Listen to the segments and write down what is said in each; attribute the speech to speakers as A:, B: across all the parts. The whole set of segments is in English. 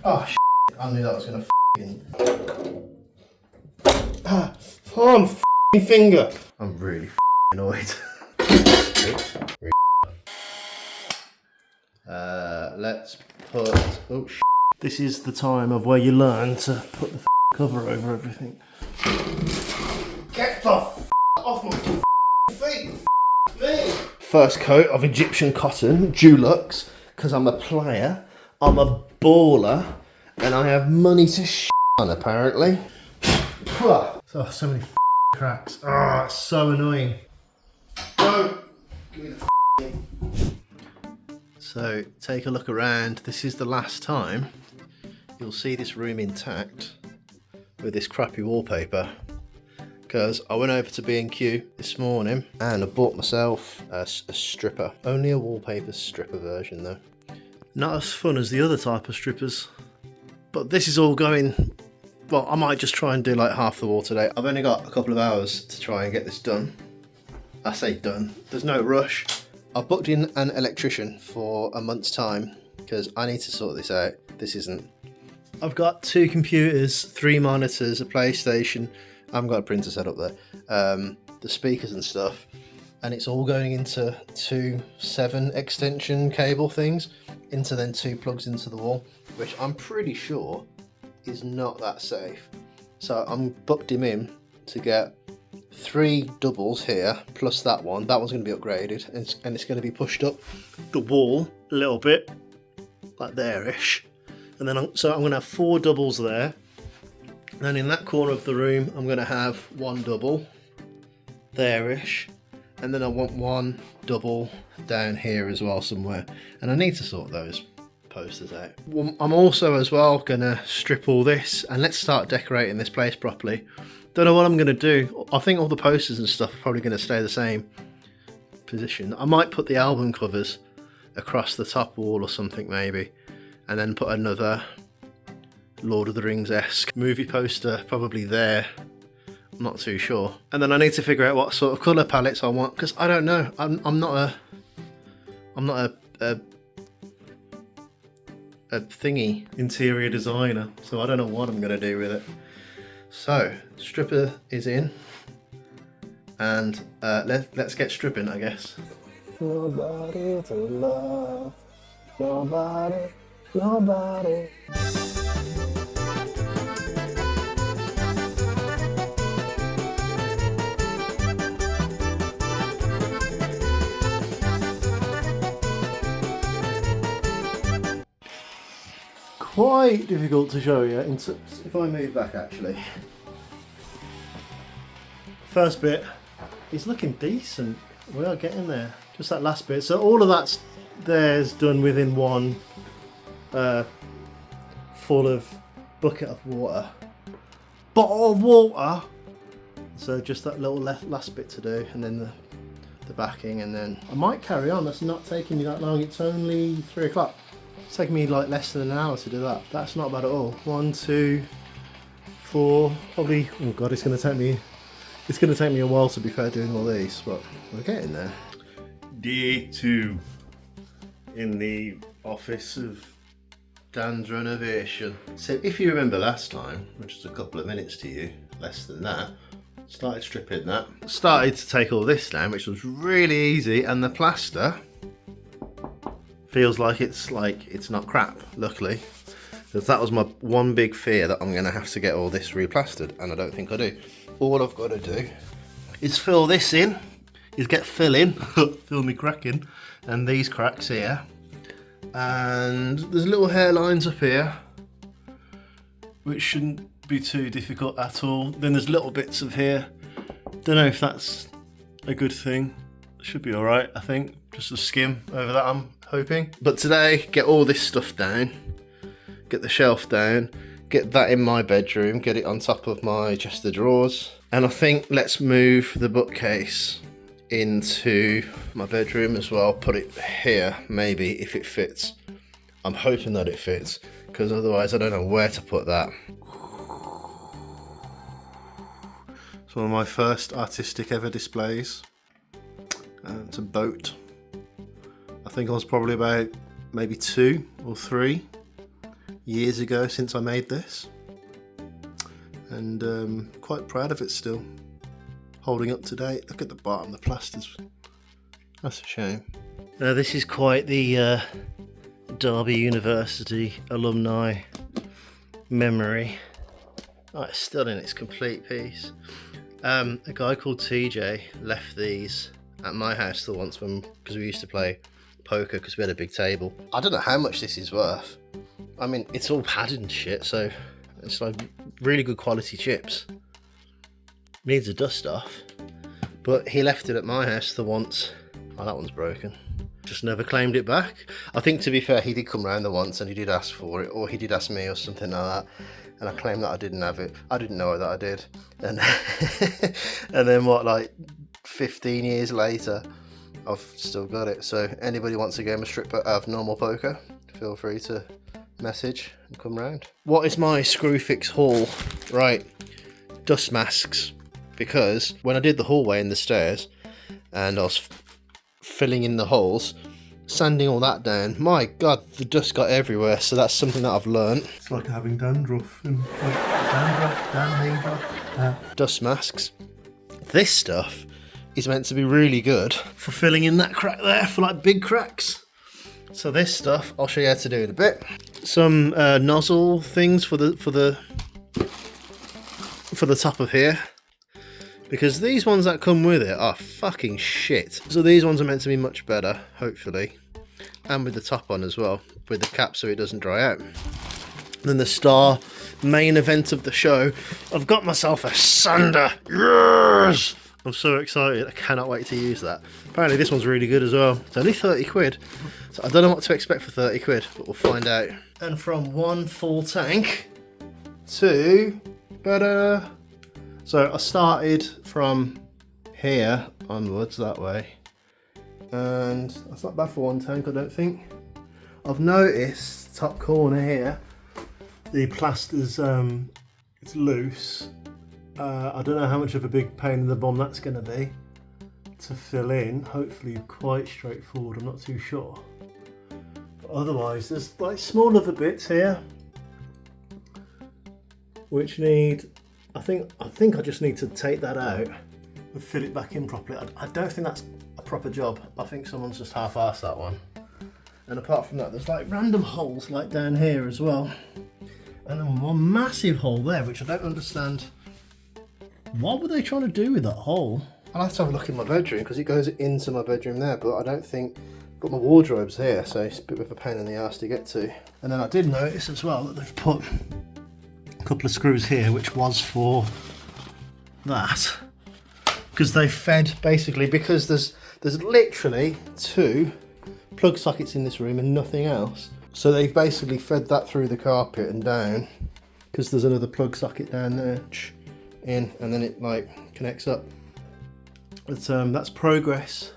A: Oh shit, I knew that was gonna on finger. I'm really annoyed. Let's put, oh shit. This is the time of where you learn to put the cover over everything. Get the off my feet. First coat of Egyptian cotton, Dulux, because I'm a player, I'm a baller, and I have money to on apparently. Oh, so many cracks. Oh, it's so annoying. Go. Give me the So take a look around. This is the last time you'll see this room intact with this crappy wallpaper, because I went over to B&Q this morning and I bought myself a stripper. Only a wallpaper stripper version though. Not as fun as the other type of strippers, but this is all going, well, I might just try and do like half the wall today. I've only got a couple of hours to try and get this done. I say done, there's no rush. I've booked in an electrician for a month's time because I need to sort this out. This isn't. I've got 2 computers, 3 monitors, a PlayStation. I haven't got a printer set up there. The speakers and stuff. And it's all going into 2 7 extension cable things, into then 2 plugs into the wall, which I'm pretty sure is not that safe. So I'm booked him in to get 3 doubles here, plus that one. That one's going to be upgraded, and it's going to be pushed up the wall a little bit, like there-ish. And then so I'm going to have 4 doubles there. And in that corner of the room, I'm going to have 1 double there-ish. And then I want 1 double down here as well somewhere. And I need to sort those posters out. I'm also as well going to strip all this, and let's start decorating this place properly. Don't know what I'm going to do. I think all the posters and stuff are probably going to stay the same position. I might put the album covers across the top wall or something maybe, and then put another Lord of the Rings-esque movie poster probably there. I'm not too sure. And then I need to figure out what sort of colour palettes I want, because I don't know. I'm not a thingy interior designer, so I don't know what I'm going to do with it. So, stripper is in, and let's get stripping, I guess. Nobody to love, nobody. Quite difficult to show you. If I move back actually. First bit is looking decent. We are getting there. Just that last bit. So all of that's there's done within one full of bucket of water. Bottle of water. So just that little last bit to do, and then the backing, and then I might carry on. That's not taking me that long. It's only 3 o'clock. It's taking me like less than an hour to do that. That's not bad at all. 1, 2, 4, probably. Oh god, it's going to take me a while to be fair doing all these, but we're getting there. Day 2 in the office of Dan's Renovation. So if you remember last time, which is a couple of minutes to you, less than that, started stripping that. Started to take all this down, which was really easy, and the plaster feels like it's not crap, luckily. Because that was my one big fear, that I'm going to have to get all this replastered, and I don't think I do. All I've got to do is fill this in, is get fill in, fill me cracking, and these cracks here. And there's little hairlines up here, which shouldn't be too difficult at all. Then there's little bits of here. Don't know if that's a good thing. Should be all right, I think. Just a skim over that, I'm hoping. But today, get all this stuff down, get the shelf down, get that in my bedroom, get it on top of my chest of drawers. And I think let's move the bookcase into my bedroom as well. Put it here, maybe, if it fits. I'm hoping that it fits, because otherwise I don't know where to put that. It's one of my first artistic ever displays. It's a boat. I think I was probably about maybe 2 or 3, years ago since I made this, and quite proud of it still. Holding up to date. Look at the bottom, the plasters. That's a shame. Now this is quite the Derby University alumni memory. Oh, it's still in its complete piece. A guy called TJ left these at my house still once because we used to play poker because we had a big table. I don't know how much this is worth. I mean, it's all padded and shit, so it's like really good quality chips. Needs a dust off, but he left it at my house the once. Oh, that one's broken. Just never claimed it back. I think, to be fair, he did come round the once and he did ask for it, or he did ask me or something like that, and I claimed that I didn't have it. I didn't know that I did, and and then what, like 15 years later, I've still got it. So anybody wants a game of normal poker, feel free to message and come round. What is my screw fix haul? Right, dust masks, because when I did the hallway and the stairs and I was filling in the holes, sanding all that down, my god, the dust got everywhere. So that's something that I've learned. It's like having dandruff and dust masks. This stuff is meant to be really good for filling in that crack there, for like big cracks. So this stuff I'll show you how to do in a bit. Some nozzle things for the top of here, because these ones that come with it are fucking shit. So these ones are meant to be much better, hopefully, and with the top on as well, with the cap so it doesn't dry out. Then the main event of the show, I've got myself a sander. Yes! I'm so excited, I cannot wait to use that. Apparently this one's really good as well. It's only 30 quid, so I don't know what to expect for 30 quid, but we'll find out. And from one full tank to... So I started from here onwards, that way. And that's not bad for one tank, I don't think. I've noticed, top corner here, the plaster's it's loose. I don't know how much of a big pain in the bum that's going to be to fill in. Hopefully quite straightforward, I'm not too sure. But otherwise there's like small other bits here which need, I think I just need to take that out and fill it back in properly. I don't think that's a proper job. I think someone's just half-assed that one. And apart from that, there's like random holes like down here as well. And then one massive hole there, which I don't understand. What were they trying to do with that hole? I'll have to have a look in my bedroom because it goes into my bedroom there, but I don't think, but my wardrobe's here, so it's a bit of a pain in the ass to get to. And then I did notice as well that they've put a couple of screws here, which was for that, because they fed basically, because there's literally 2 plug sockets in this room and nothing else. So they've basically fed that through the carpet and down, because there's another plug socket down there, in, and then it like connects up. But that's progress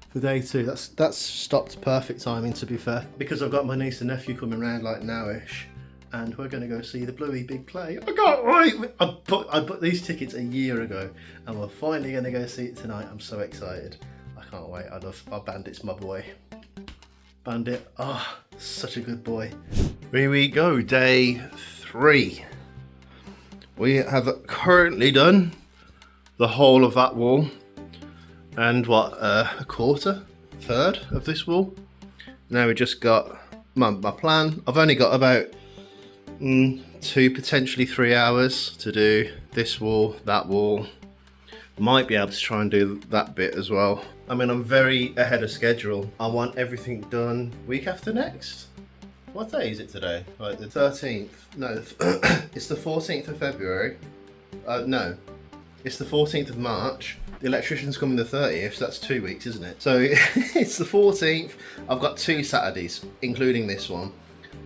A: for day 2. That's stopped perfect timing, to be fair, because I've got my niece and nephew coming round like nowish, and we're going to go see the Bluey big play. I can't wait. I bought these tickets a year ago, and we're finally going to go see it tonight. I'm so excited. I can't wait. Our Bandit's my boy. Bandit, such a good boy. Here we go, day 3. We have currently done the whole of that wall, and what, a third of this wall. Now we just got my plan. I've only got about 2, potentially 3 hours to do this wall, that wall. Might be able to try and do that bit as well. I mean, I'm very ahead of schedule. I want everything done week after next. What day is it today? Like the 13th? No, it's the 14th of February. No, it's the 14th of March. The electrician's coming the 30th, so that's 2 weeks, isn't it? So it's the 14th. I've got 2 Saturdays, including this one.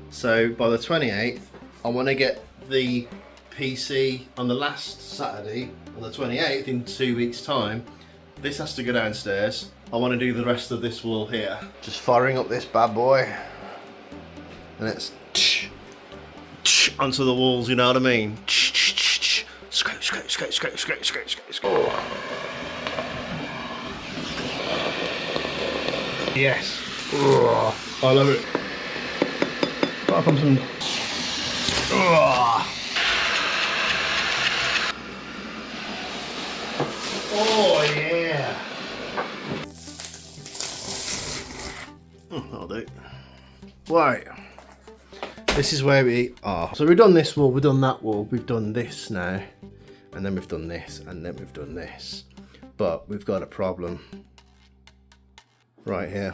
A: So by the 28th, I want to get the PC on the last Saturday, on the 28th, in 2 weeks' time. This has to go downstairs. I want to do the rest of this wall here. Just firing up this bad boy. And it's onto the walls, you know what I mean? Scrape, scrape, scrape, scrape, scrape, scrape, scrape, scrape. Yes. I love it. Apart from some Oh, oh yeah. Oh, that'll do. Right. This is where we are. So we've done this wall, we've done that wall, we've done this now, and then we've done this, and then we've done this. But we've got a problem right here.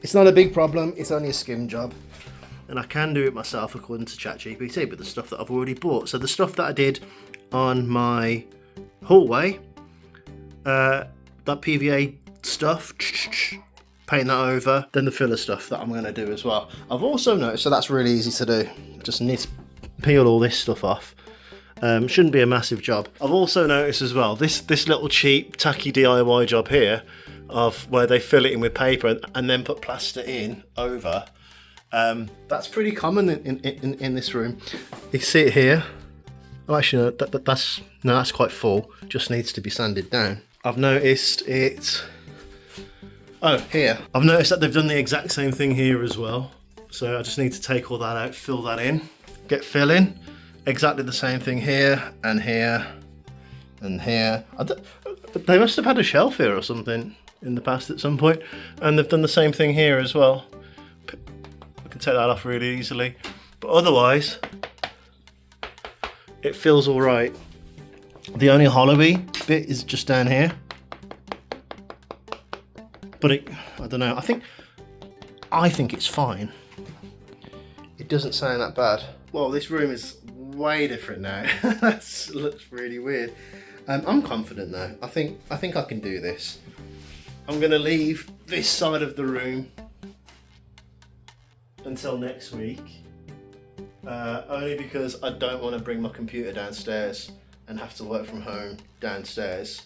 A: It's not a big problem, it's only a skim job. And I can do it myself according to ChatGPT with the stuff that I've already bought. So the stuff that I did on my hallway, that PVA stuff, paint that over, then the filler stuff that I'm going to do as well. I've also noticed, so that's really easy to do, just need to peel all this stuff off. Shouldn't be a massive job. I've also noticed as well, this little cheap tacky DIY job here, of where they fill it in with paper and then put plaster in over, that's pretty common in this room. You can see it here. Oh, actually no, that's quite full, just needs to be sanded down. I've noticed it. Oh, here. I've noticed that they've done the exact same thing here as well. So I just need to take all that out, fill that in, get fill in. Exactly the same thing here and here and here. They must have had a shelf here or something in the past at some point. And they've done the same thing here as well. I can take that off really easily. But otherwise, it feels all right. The only hollowy bit is just down here. But I don't know, I think it's fine. It doesn't sound that bad. Well, this room is way different now. That looks really weird. I'm confident though. I think I can do this. I'm gonna leave this side of the room until next week. Only because I don't want to bring my computer downstairs and have to work from home downstairs.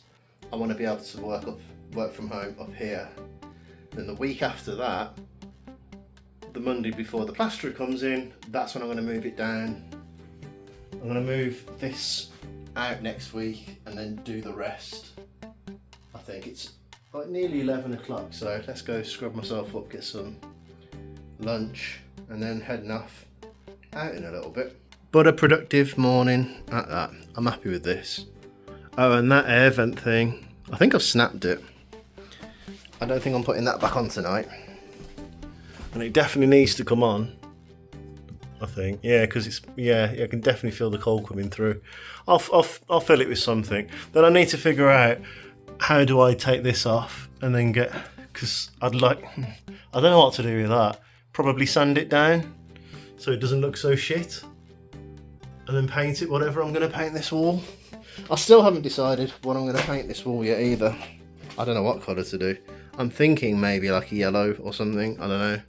A: I want to be able to work from home up here. Then the week after that, the Monday before the plasterer comes in, that's when I'm going to move it down. I'm going to move this out next week and then do the rest. I think it's like nearly 11 o'clock, so let's go scrub myself up, get some lunch, and then heading off out in a little bit. But a productive morning at that. I'm happy with this. Oh, and that air vent thing, I think I've snapped it. I don't think I'm putting that back on tonight. And it definitely needs to come on, I think. Yeah, because it's, yeah, I can definitely feel the cold coming through. I'll fill it with something. Then I need to figure out, how do I take this off and then get, because I don't know what to do with that. Probably sand it down so it doesn't look so shit. And then paint it whatever I'm going to paint this wall. I still haven't decided what I'm going to paint this wall yet either. I don't know what colour to do. I'm thinking maybe like a yellow or something. I don't know.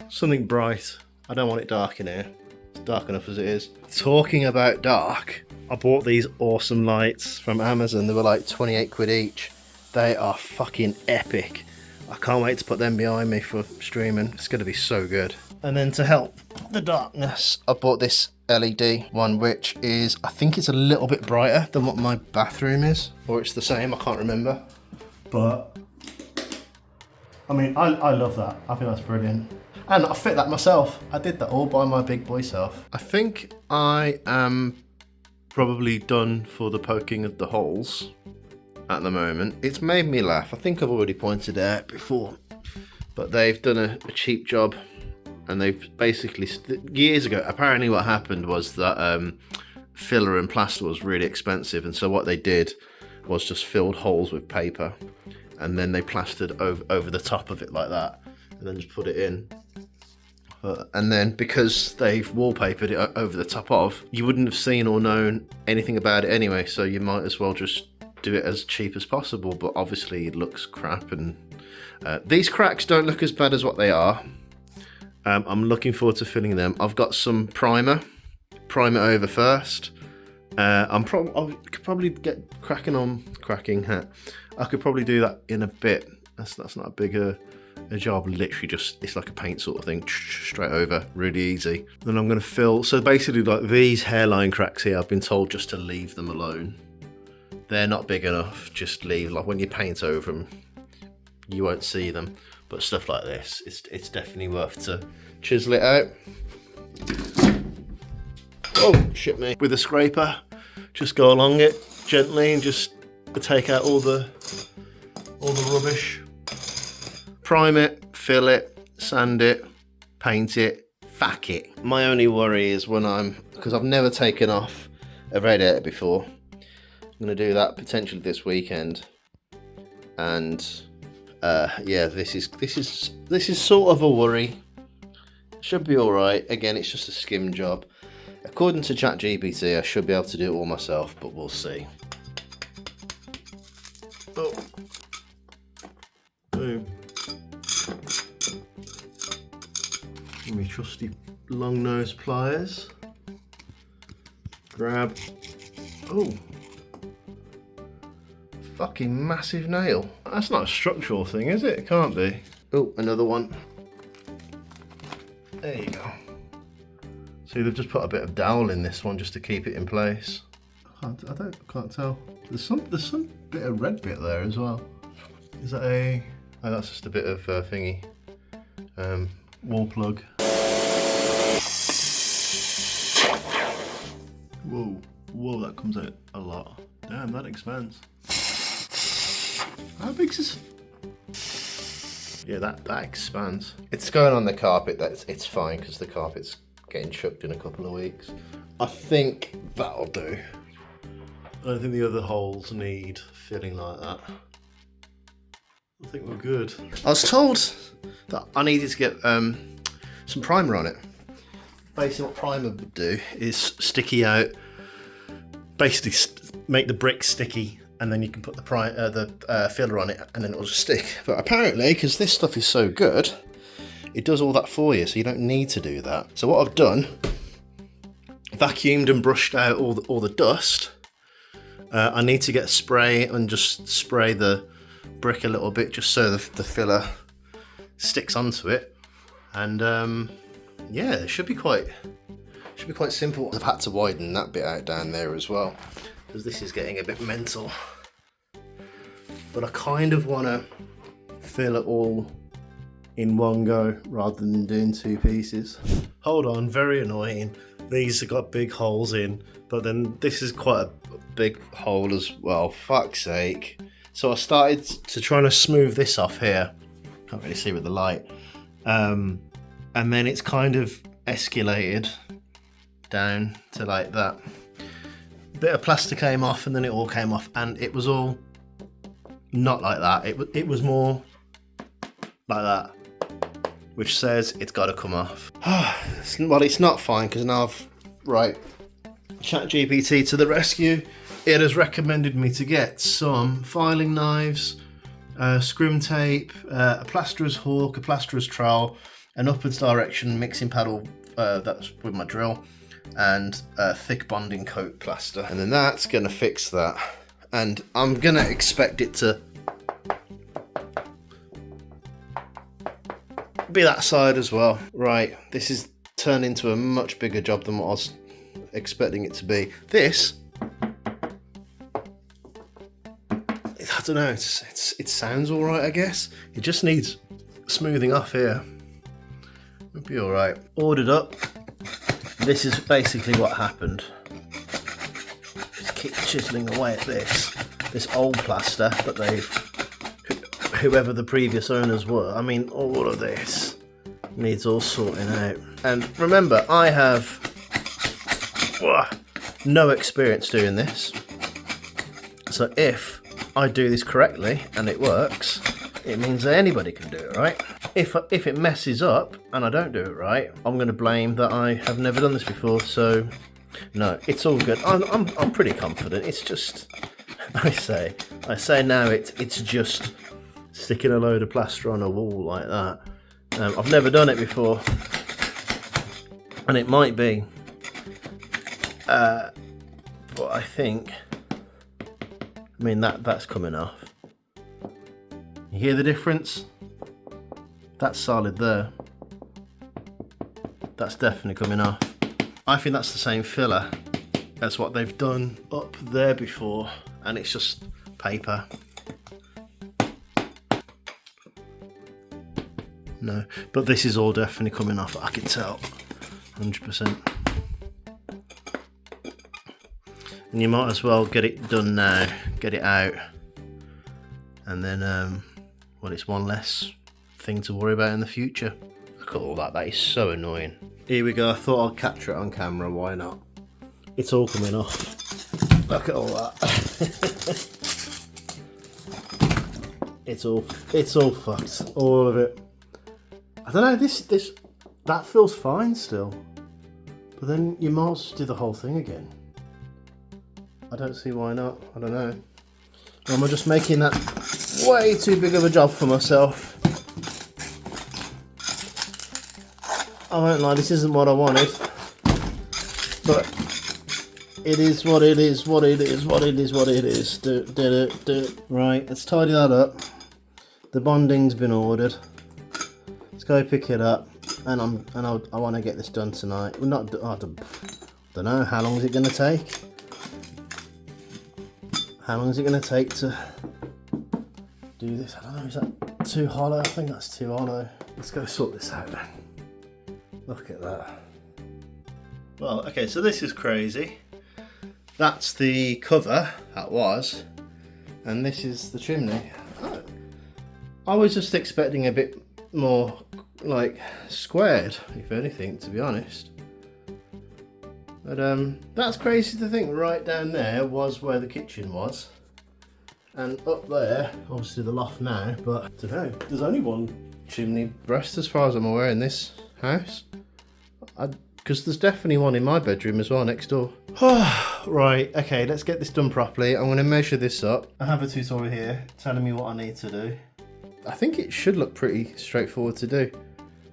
A: Something bright. I don't want it dark in here. It's dark enough as it is. Talking about dark, I bought these awesome lights from Amazon. They were like 28 quid each. They are fucking epic. I can't wait to put them behind me for streaming. It's going to be so good. And then to help the darkness, I bought this LED one, which is, I think it's a little bit brighter than what my bathroom is. Or it's the same, I can't remember. But, I mean, I love that. I think that's brilliant. And I fit that myself. I did that all by my big boy self. I think I am probably done for the poking of the holes at the moment. It's made me laugh. I think I've already pointed it out before. But they've done a cheap job. And they've basically, years ago, apparently what happened was that filler and plaster was really expensive. And so what they did was just filled holes with paper. And then they plastered over the top of it like that. And then just put it in. And then because they've wallpapered it over the top of, you wouldn't have seen or known anything about it anyway. So you might as well just do it as cheap as possible. But obviously it looks crap. And these cracks don't look as bad as what they are. I'm looking forward to filling them. I've got some primer it over first. I could probably get cracking. I could probably do that in a bit. That's not a big a job. Literally just, it's like a paint sort of thing, straight over, really easy. Then I'm going to fill. So basically, like these hairline cracks here, I've been told just to leave them alone. They're not big enough. Just leave. Like when you paint over them, you won't see them. But stuff like this, it's definitely worth to chisel it out. oh shit me, with a scraper, just go along it gently and just take out all the rubbish. Prime it, fill it, sand it, paint it, fack it. My only worry is when because I've never taken off a radiator before. I'm gonna do that potentially this weekend, and yeah, this is sort of a worry. Should be all right. Again, it's just a skim job. According to ChatGPT, I should be able to do it all myself, but we'll see. Oh, boom. Give me trusty long nose pliers. Grab. Oh. Fucking massive nail. That's not a structural thing, is it? It can't be. Oh, another one. There you go. See, they've just put a bit of dowel in this one just to keep it in place. I can't tell. There's some bit of red bit there as well. Is that a? Oh, that's just a bit of thingy. Wall plug. Whoa, that comes out a lot. Damn, that expands. How big's this? Yeah, that expands. It's going on the carpet. It's fine because the carpet's getting chucked in a couple of weeks. I think that'll do. I don't think the other holes need filling like that. I think we're good. I was told that I needed to get some primer on it. Basically what primer would do is sticky out, basically make the brick sticky, and then you can put the filler on it and then it'll just stick. But apparently, because this stuff is so good, it does all that for you, so you don't need to do that. So what I've done, vacuumed and brushed out all the dust. I need to get spray and just spray the brick a little bit just so the filler sticks onto it. And yeah, it should be quite simple. I've had to widen that bit out down there as well because this is getting a bit mental. But I kind of want to fill it all in one go rather than doing two pieces. Hold on, very annoying. These have got big holes in, but then this is quite a big hole as well. Fuck's sake. So I started to try to smooth this off here. Can't really see with the light. And then it's kind of escalated down to like that. A bit of plaster came off and then it all came off, and it was all not like that. It was more like that, which says it's got to come off. Well, it's not fine because now right, ChatGPT to the rescue. It has recommended me to get some filing knives, scrim tape, a plasterer's hook, a plasterer's trowel, an upwards direction mixing paddle that's with my drill, and a thick bonding coat plaster. And then that's going to fix that. And I'm going to expect it to be that side as well. Right, this is turned into a much bigger job than what I was expecting it to be. This, I don't know, it sounds all right, I guess. It just needs smoothing off here. It'll be all right. Ordered up. This is basically what happened. Just keep chiseling away at this old plaster that whoever the previous owners were. I mean, all of this needs all sorting out. And remember, I have no experience doing this. So if I do this correctly and it works, it means that anybody can do it, right? If it messes up and I don't do it right, I'm going to blame that I have never done this before. So no, it's all good. I'm pretty confident. It's just, I say now it's just sticking a load of plaster on a wall like that. I've never done it before, and it might be, but I think, I mean that's coming off. You hear the difference? That's solid there. That's definitely coming off. I think that's the same filler as what they've done up there before, and it's just paper. No, but this is all definitely coming off, I can tell, 100%. And you might as well get it done now, get it out, and then, well, it's one less thing to worry about in the future. Look at all that, that is so annoying. Here we go, I thought I'd capture it on camera, why not? It's all coming off. Look at all that. It's all fucked, all of it. I don't know, that feels fine still. But then you might as well do the whole thing again. I don't see why not, I don't know. Or am I just making that way too big of a job for myself? I won't lie, this isn't what I wanted. But it is what it is, what it is, what it is, what it is. Do it. Right, let's tidy that up. The bonding's been ordered. Let's go pick it up. And I want to get this done tonight. Well, not, I don't know, how long is it going to take? How long is it going to take to do this? I don't know, is that too hollow? I think that's too hollow. Let's go sort this out then. Look at that. Well, okay, so this is crazy. That's the cover, that was, and this is the chimney. I was just expecting a bit more, like, squared, if anything, to be honest. But that's crazy to think right down there was where the kitchen was. And up there, obviously the loft now, but I don't know, there's only one chimney breast as far as I'm aware in this house. Because there's definitely one in my bedroom as well next door. Right, okay, let's get this done properly. I'm going to measure this up. I have a tutorial here telling me what I need to do. I think it should look pretty straightforward to do.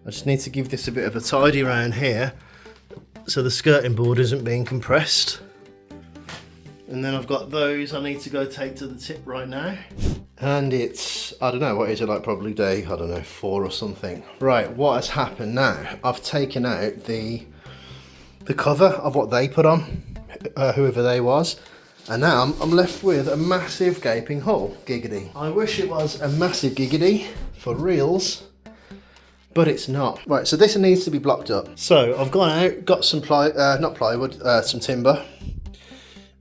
A: I just need to give this a bit of a tidy around here so the skirting board isn't being compressed. And then I've got those I need to go take to the tip right now. And it's, I don't know, what is it, like probably day, I don't know, 4 or something. Right, what has happened now? I've taken out the cover of what they put on, whoever they was. And now I'm left with a massive gaping hole, giggity. I wish it was a massive giggity for reals, but it's not. Right, so this needs to be blocked up. So I've gone out, got some some timber.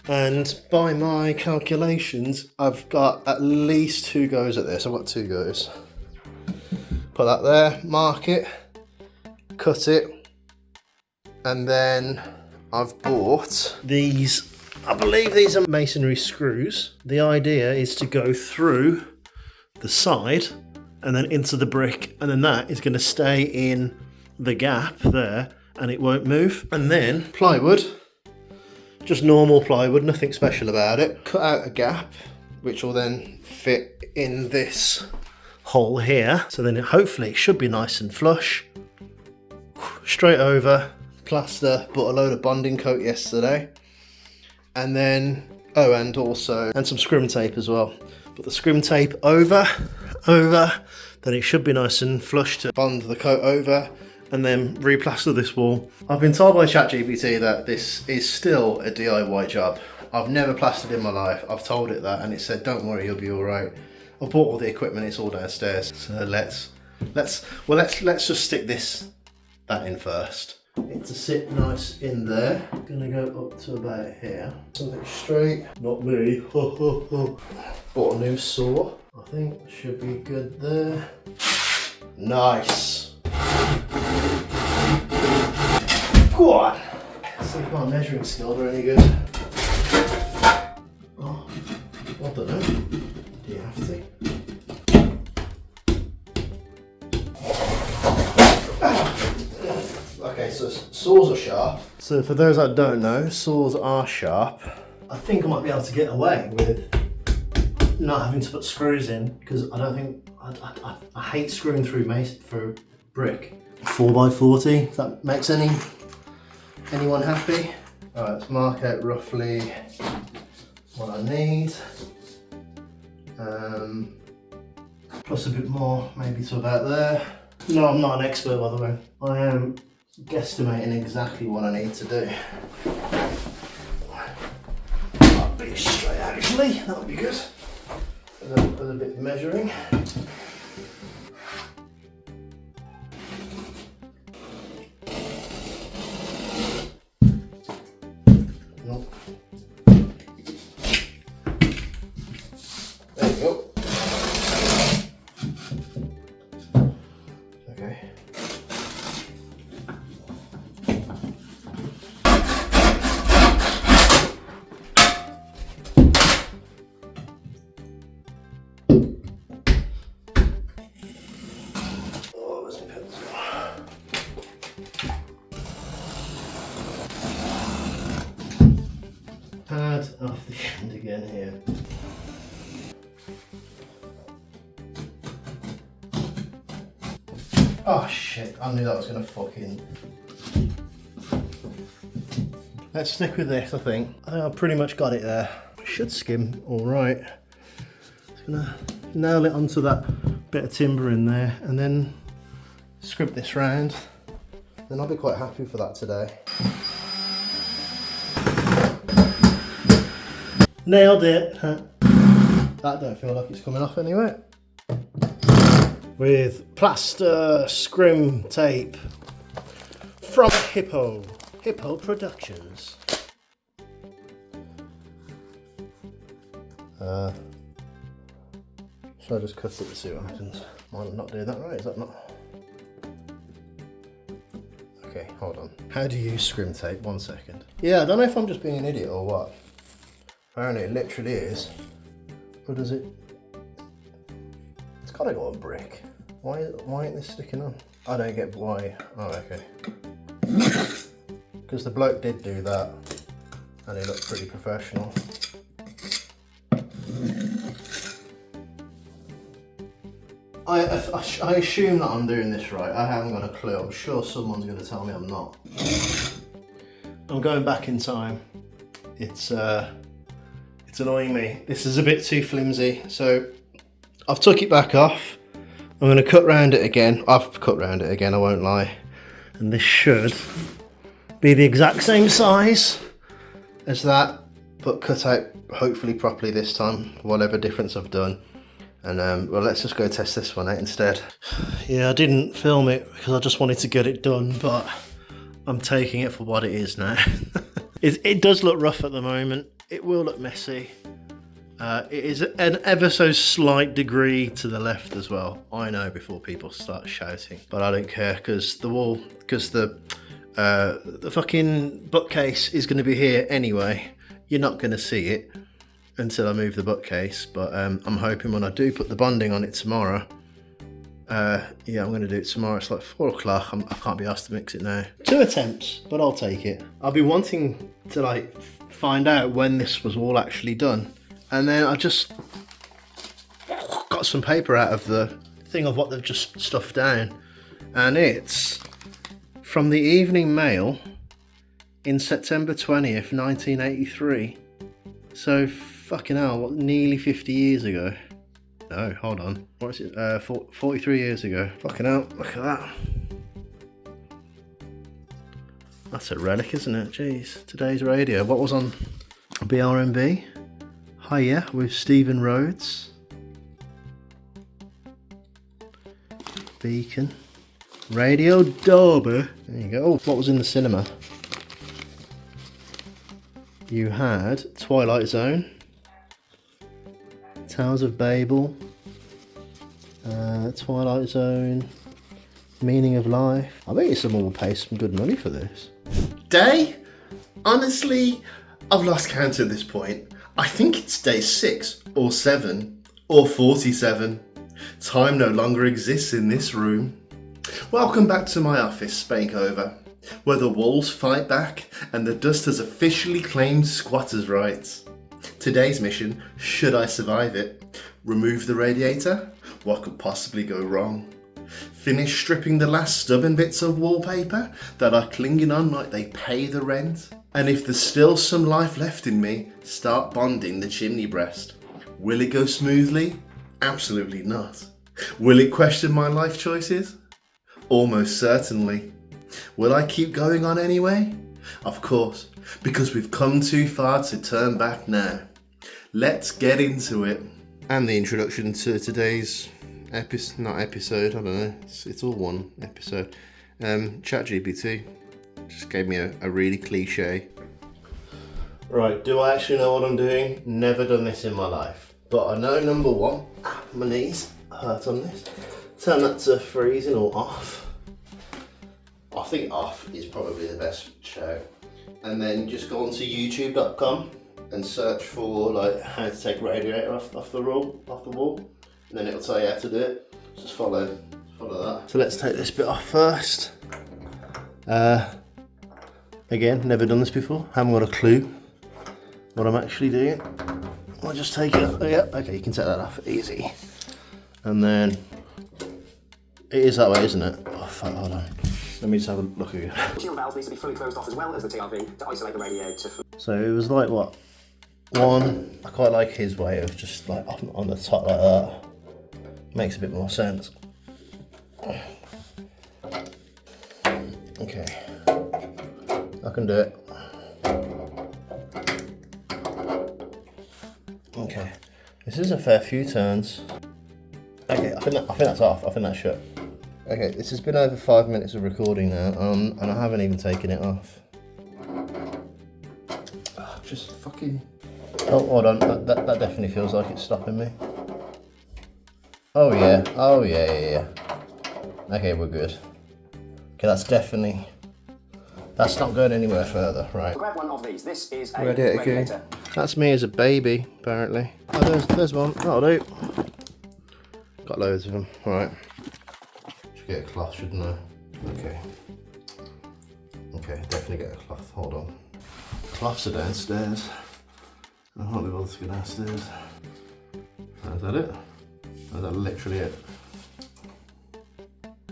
A: And by my calculations, I've got at least 2 goes at this. I've got 2 goes. Put that there, mark it, cut it, and then I've bought these, I believe these are masonry screws. The idea is to go through the side and then into the brick, and then that is going to stay in the gap there and it won't move. And then plywood. Just normal plywood, nothing special about it. Cut out a gap, which will then fit in this hole here. So then hopefully it should be nice and flush. Straight over, plaster, bought a load of bonding coat yesterday. And then, and some scrim tape as well. Put the scrim tape over, then it should be nice and flush to bond the coat over. And then replaster this wall. I've been told by ChatGPT that this is still a DIY job. I've never plastered in my life. I've told it that and it said, don't worry, you'll be all right. I've bought all the equipment, it's all downstairs. So let's just stick that in first. It to sit nice in there. Gonna go up to about here. Something straight, not me. Bought a new saw. I think should be good there. Nice. Go on. See if my measuring skills are any good. Oh, I don't know. Do you have to? Okay, so saws are sharp. So for those that don't know, saws are sharp. I think I might be able to get away with not having to put screws in, because I don't think, I hate screwing through brick. 4x40, if that makes anyone happy. Alright, let's mark out roughly what I need. Plus a bit more, maybe to about there. No, I'm not an expert, by the way. I am guesstimating exactly what I need to do. That'd be straight actually, that would be good. With a bit of measuring. Nope. bad off the end again here. Oh shit, I knew that was going to fucking... Let's stick with this, I think. I think I've pretty much got it there. Should skim alright. Just gonna nail it onto that bit of timber in there and then scrimp this round. Then I'll be quite happy for that today. Nailed it! That don't feel like it's coming off anyway. With plaster scrim tape from Hippo Productions. Should I just cut it to see what happens? I'm not doing that right, is that not? Okay, hold on. How do you use scrim tape? 1 second. Yeah, I don't know if I'm just being an idiot or what. Apparently it literally is. Or does it? It's gotta go on brick. Why ain't this sticking on? I don't get why. Oh, okay. Because the bloke did do that and he looked pretty professional. I assume that I'm doing this right. I haven't got a clue. I'm sure someone's going to tell me I'm not. I'm going back in time. It's annoying me. This is a bit too flimsy, so I've took it back off. I'm going to cut round it again. I've cut round it again, I won't lie. And this should be the exact same size as that, but cut out hopefully properly this time, whatever difference I've done. And well, let's just go test this one out instead. Yeah, I didn't film it because I just wanted to get it done, but I'm taking it for what it is now. It does look rough at the moment. It will look messy. It is an ever so slight degree to the left as well. I know, before people start shouting, but I don't care because the fucking bookcase is going to be here anyway. You're not going to see it until I move the bookcase, but I'm hoping when I do put the bonding on it tomorrow, yeah, I'm going to do it tomorrow. It's like 4 o'clock. I can't be asked to mix it now. 2 attempts, but I'll take it. I'll be wanting to like find out when this was all actually done, and then I just got some paper out of the thing of what they've just stuffed down, and it's from the Evening Mail in September 20th, 1983. So fucking hell, what, nearly 50 years ago? No, hold on. What is it? 43 years ago. Fucking hell, look at that. That's a relic, isn't it? Jeez. Today's radio. What was on BRMB? Hiya with Stephen Rhodes. Beacon. Radio Derby. There you go. Oh, what was in the cinema? You had Twilight Zone, Towers of Babel, Twilight Zone, Meaning of Life. I bet someone will pay some good money for this. Day? Honestly, I've lost count at this point. I think it's day 6 or 7 or 47. Time no longer exists in this room. Welcome back to my office, Spakeover, where the walls fight back and the dust has officially claimed squatters' rights. Today's mission, should I survive it, remove the radiator? What could possibly go wrong? Finish stripping the last stubborn bits of wallpaper that are clinging on like they pay the rent? And if there's still some life left in me, start bonding the chimney breast. Will it go smoothly? Absolutely not. Will it question my life choices? Almost certainly. Will I keep going on anyway? Of course, because we've come too far to turn back now. Let's get into it. And the introduction to today's episode, I don't know, it's all one episode. ChatGPT just gave me a really cliche. Right, do I actually know what I'm doing? Never done this in my life. But I know, number one, my knees hurt on this. Turn that to freezing or off. I think off is probably the best show. And then just go onto youtube.com and search for like how to take a radiator off the wall, and then it'll tell you how to do it. Just follow that. So let's take this bit off first. Again, never done this before, haven't got a clue what I'm actually doing. I'll just take it, yeah, okay, you can take that off, easy. And then, it is that way, isn't it? Oh fuck, hold on. Let me just have a look again.
B: The shield valve needs to be fully closed off as well as the TRV to isolate the radiator.
A: So it was like what? One, I quite like his way of just like on the top like that. Makes a bit more sense. Okay, I can do it. Okay, this is a fair few turns. Okay, I think that's off. I think that's shut. Okay, this has been over 5 minutes of recording now, and I haven't even taken it off. Oh, just fucking. Oh, hold on. That definitely feels like it's stopping me. Oh yeah. Oh yeah. Okay, we're good. Okay, that's definitely. That's not going anywhere further, right?
B: Grab one of these. This is a
A: Radiator key. That's me as a baby, apparently. Oh, there's one. That'll do. Got loads of them. Right. Should get a cloth, shouldn't I? Okay. Okay, definitely get a cloth. Hold on. Cloths are downstairs. I can't be bothered to go downstairs. Is that it? Is that literally it?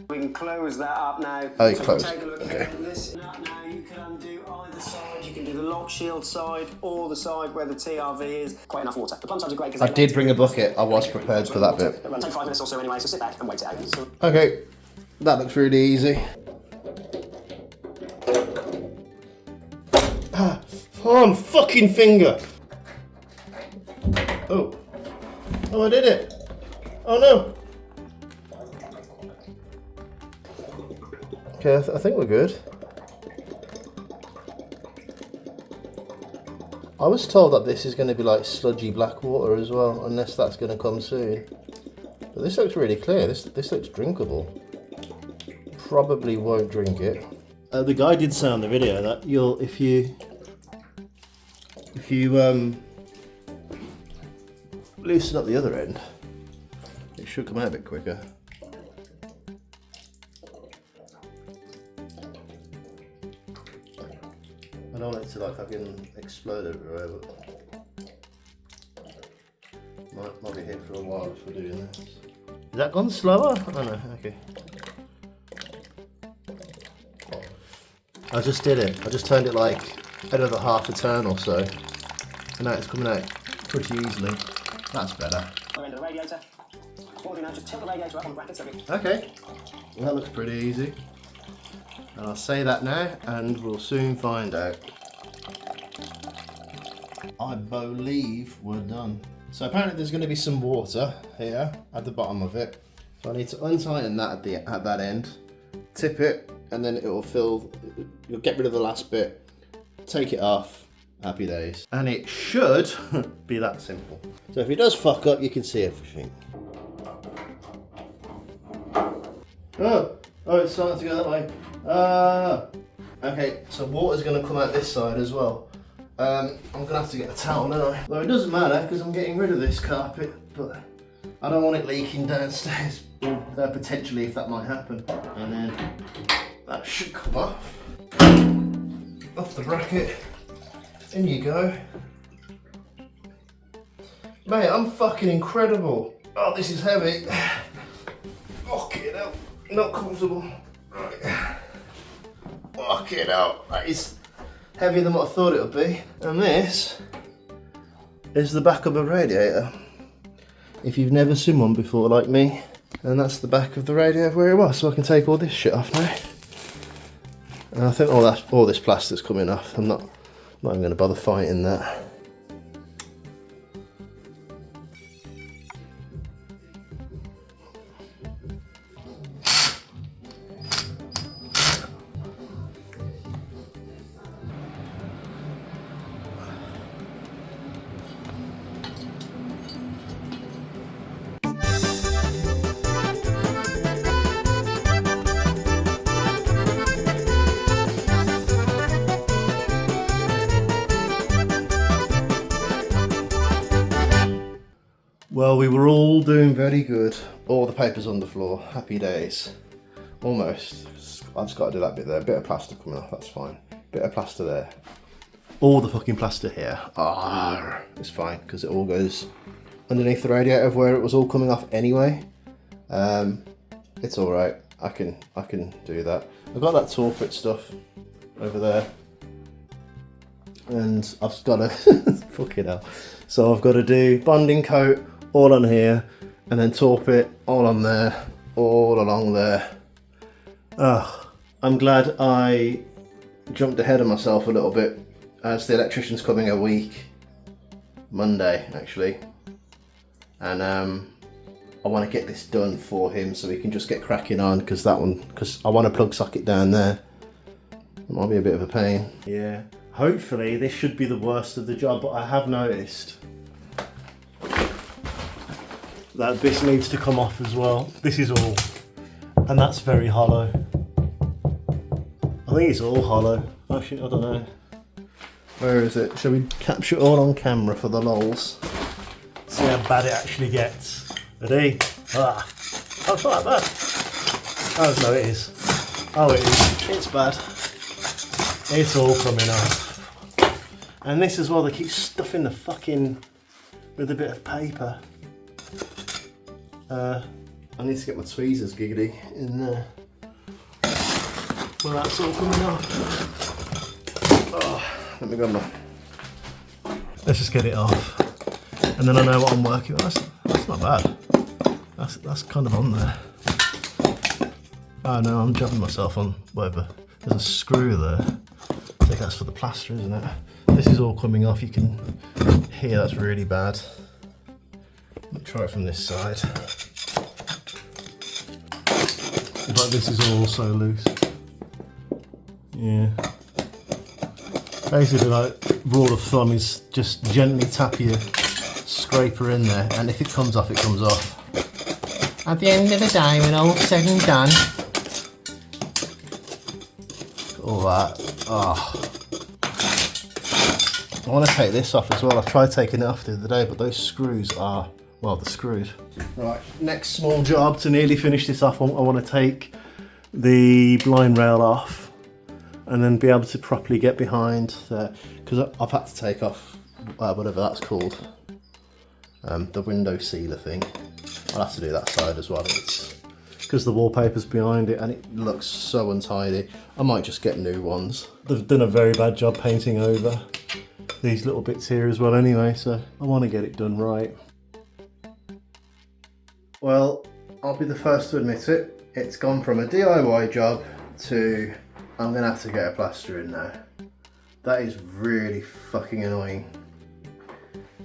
B: We can close that up now.
A: Oh, it's closed.
B: Take a look at this. Now you can undo either side. You can do the lock shield side or the side where the TRV is. Quite enough water. The plum sides are great because
A: I did bring a bucket. I was prepared for that bit.
B: It runs 5 minutes or so anyway, so sit back and wait it out.
A: Okay, that looks really easy. Ah, oh, fucking finger. Oh. Oh, I did it. Oh no. Okay, I think we're good. I was told that this is going to be like sludgy black water as well, unless that's going to come soon. But this looks really clear. This looks drinkable. Probably won't drink it. The guy did say on the video that if you loosen up the other end, it should come out a bit quicker. I don't want it to like fucking explode everywhere, but might be here for a while if we're doing this. Is that gone slower? Oh no, okay. I just did it. I just turned it like another half a turn or so. And now it's coming out pretty easily. That's better.
B: End of the radiator. Now just tilt the radiator up on the brackets.
A: Okay. Well, that looks pretty easy. And I'll say that now, and we'll soon find out. I believe we're done. So apparently there's going to be some water here at the bottom of it. So I need to untighten that at that end, tip it, and then it will fill. You'll get rid of the last bit, take it off. Happy days. And it should be that simple. So if it does fuck up, you can see everything. Oh, it's starting to go that way. Okay, so water's going to come out this side as well. I'm going to have to get a towel now. Though it doesn't matter because I'm getting rid of this carpet, but I don't want it leaking downstairs. Potentially, if that might happen. And then that should come off. Off the bracket. In you go. Mate, I'm fucking incredible. Oh, this is heavy. Fucking hell. Not comfortable. Right. Fucking hell. That is heavier than what I thought it would be. And this is the back of a radiator. If you've never seen one before like me. And that's the back of the radiator where it was. So I can take all this shit off now. And I think all this plastic's coming off. I'm not even going to bother fighting that. Well, we were all doing very good. All the paper's on the floor. Happy days. Almost. I've just got to do that bit there. A bit of plaster coming off, that's fine. Bit of plaster there. all the fucking plaster here, it's fine because it all goes underneath the radiator of where it was all coming off anyway. It's all right. I can do that. I've got that torpit stuff over there, and I've got to fucking hell. So I've got to do bonding coat all on here, and then torpit all on there, all along there. I'm glad I jumped ahead of myself a little bit, as the electrician's coming a week, Monday actually, and I want to get this done for him so we can just get cracking on, because I want a plug socket down there. It might be a bit of a pain. Yeah, hopefully this should be the worst of the job, but I have noticed that this needs to come off as well. This is all, and that's very hollow. I think it's all hollow. Actually, I don't know. Where is it? Shall we capture it all on camera for the lols? See how bad it actually gets. Ready? Oh, it's not that bad. Oh, no, it is. Oh, it is. It's bad. It's all coming off. And this as well, they keep stuffing the fucking with a bit of paper. I need to get my tweezers giggity in there. Well, that's all coming off. Oh, let me go my. Let's just get it off, and then I know what I'm working with. That's not bad. That's kind of on there. Oh no, I'm jabbing myself on whatever. There's a screw there. I think that's for the plaster, isn't it? This is all coming off. You can hear that's really bad. Let me try it from this side. But this is also loose. Yeah. Basically, like, rule of thumb is just gently tap your scraper in there, and if it comes off, it comes off. At the end of the day, when all's said and done, all that. Oh. I want to take this off as well. I tried taking it off the other day, but those screws are, well, they're screwed. Right, next small job to nearly finish this off. I want to take the blind rail off, and then be able to properly get behind there, because I've had to take off whatever that's called, the window sealer thing. I'll have to do that side as well. It's because the wallpaper's behind it and it looks so untidy. I might just get new ones. They've done a very bad job painting over these little bits here as well anyway, so I want to get it done right. Well, I'll be the first to admit it. It's gone from a DIY job to I'm gonna have to get a plaster in now. That is really fucking annoying.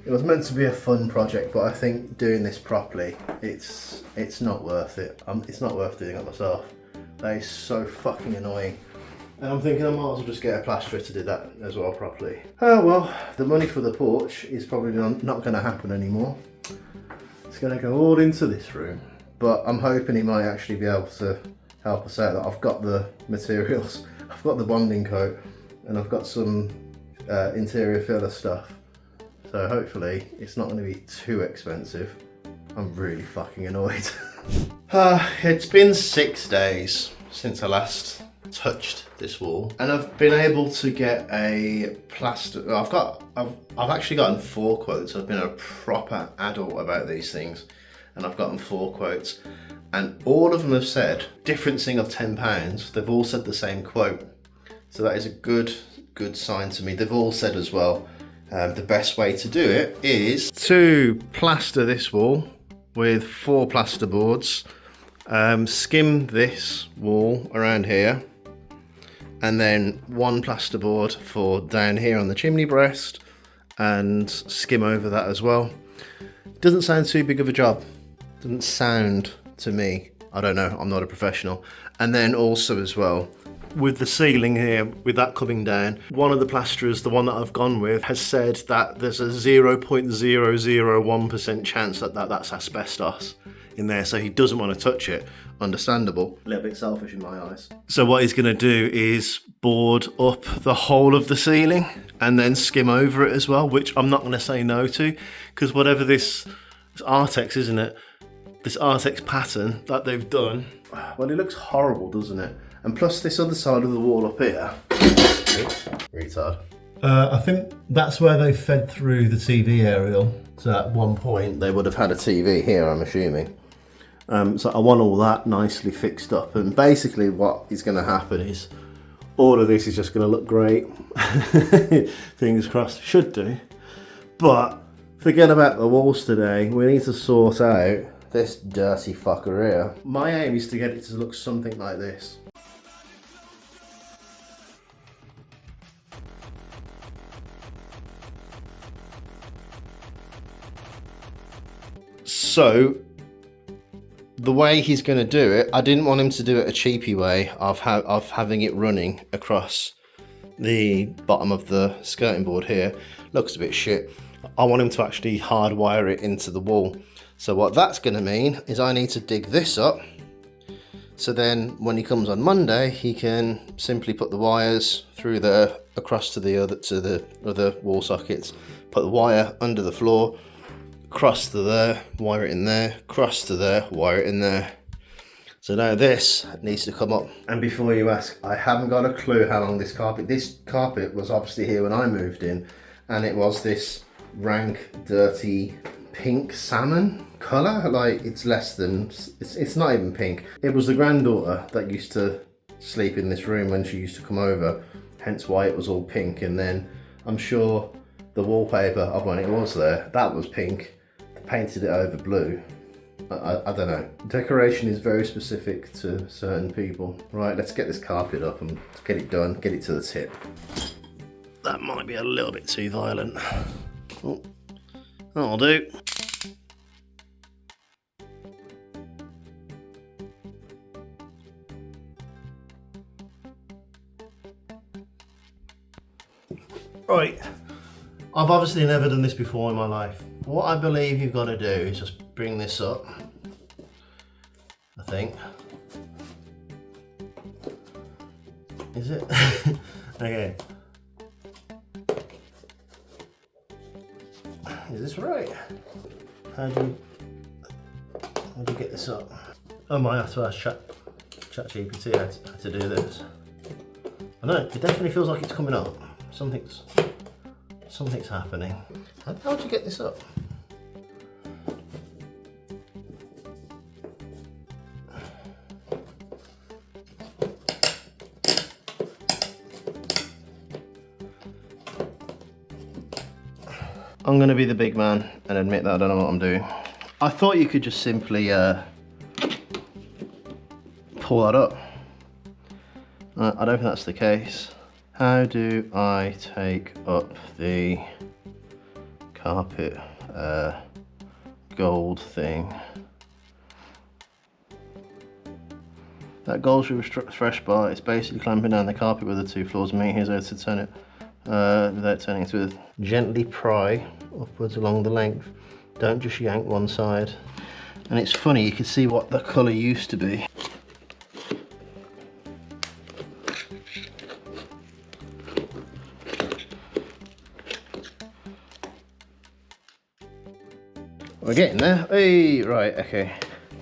A: It was meant to be a fun project, but I think doing this properly, it's not worth it. It's not worth doing it myself. That is so fucking annoying. And I'm thinking I might as well just get a plasterer to do that as well properly. Oh well, the money for the porch is probably not gonna happen anymore. It's gonna go all into this room, but I'm hoping he might actually be able to help us out. That I've got the materials, I've got the bonding coat, and I've got some interior filler stuff. So hopefully it's not going to be too expensive. I'm really fucking annoyed. It's been 6 days since I last touched this wall, and I've been able to get a plaster. I've actually gotten 4 quotes. I've been a proper adult about these things, and I've gotten 4 quotes, and all of them have said differencing of £10. They've all said the same quote, so that is a good sign to me. They've all said as well, the best way to do it is to plaster this wall with 4 plaster boards, skim this wall around here, and then 1 plasterboard for down here on the chimney breast, and skim over that as well. Doesn't sound too big of a job. Doesn't sound to me. I don't know, I'm not a professional. And then also as well, with the ceiling here, with that coming down, one of the plasterers, the one that I've gone with, has said that there's a 0.001% chance that that's asbestos in there, so he doesn't want to touch it. Understandable. A little bit selfish in my eyes. So what he's going to do is board up the whole of the ceiling and then skim over it as well, which I'm not going to say no to, because whatever this Artex, isn't it? This Artex pattern that they've done, well, it looks horrible, doesn't it? And plus this other side of the wall up here, oops, retard. I think that's where they fed through the TV aerial. So at one point they would have had a TV here, I'm assuming. So I want all that nicely fixed up, and basically what is going to happen is all of this is just going to look great. Fingers crossed, should do. But forget about the walls today. We need to sort out this dirty fucker here. My aim is to get it to look something like this. So the way he's going to do it, I didn't want him to do it a cheapy way of having it running across the bottom of the skirting board here. Looks a bit shit. I want him to actually hardwire it into the wall. So what that's going to mean is I need to dig this up. So then when he comes on Monday, he can simply put the wires through there across to the other wall sockets, put the wire under the floor, cross to there, wire it in there, cross to there, wire it in there. So now this needs to come up. And before you ask, I haven't got a clue how long this carpet was obviously here when I moved in, and it was this rank, dirty pink salmon colour. Like, it's less than, it's not even pink. It was the granddaughter that used to sleep in this room when she used to come over, hence why it was all pink. And then I'm sure the wallpaper of when it was there, that was pink. Painted it over blue. I don't know. Decoration is very specific to certain people. Right, let's get this carpet up and get it done, get it to the tip. That might be a little bit too violent. Oh, that'll do. Right, I've obviously never done this before in my life. What I believe you've got to do is just bring this up, I think. Is it? Okay. Is this right? How do you get this up? I might have to ask ChatGPT how to do this. I know, it definitely feels like it's coming up. Something's happening. How do you get this up? I'm gonna be the big man and admit that I don't know what I'm doing. I thought you could just simply pull that up. I don't think that's the case. How do I take up the carpet gold thing? That gold should restrict fresh bar. It's basically clamping down the carpet with the two floors meet. Here's how to turn it without turning it with. Gently pry upwards along the length. Don't just yank one side. And it's funny, you can see what the colour used to be. We're getting there. Hey, right, okay.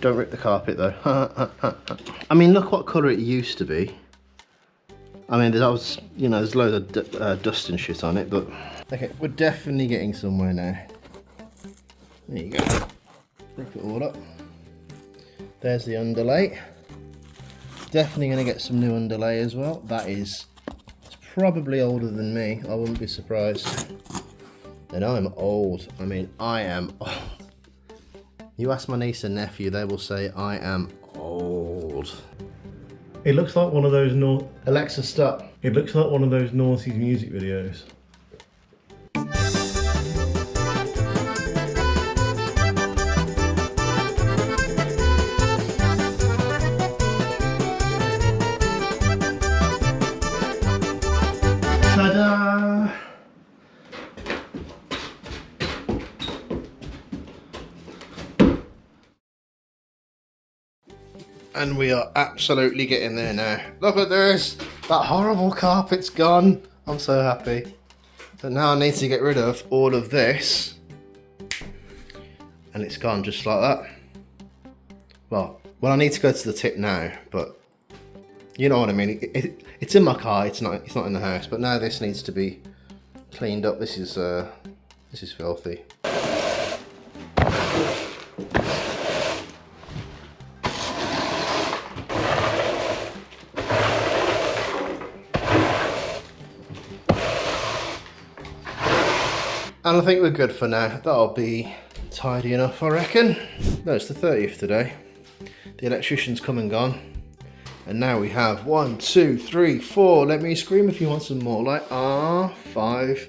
A: Don't rip the carpet though. I mean, look what colour it used to be. I mean, there's loads of dust and shit on it, but okay, we're definitely getting somewhere now. There you go. Rip it all up. There's the underlay. Definitely going to get some new underlay as well. It's probably older than me. I wouldn't be surprised. And I'm old. I mean, I am old. You ask my niece and nephew, they will say I am old. It looks like one of those Alexa, stop. It looks like one of those naughty music videos. Ta-da! And we are absolutely getting there now. Look at this! That horrible carpet's gone. I'm so happy. But now I need to get rid of all of this. And it's gone just like that. Well, I need to go to the tip now, but you know what I mean. It's in my car, it's not in the house. But now this needs to be cleaned up. This is filthy. And I think we're good for now. That'll be tidy enough, I reckon. No, it's the 30th today. The electrician's come and gone. And now we have 1, 2, 3, 4. Let me scream if you want some more. Like, 5,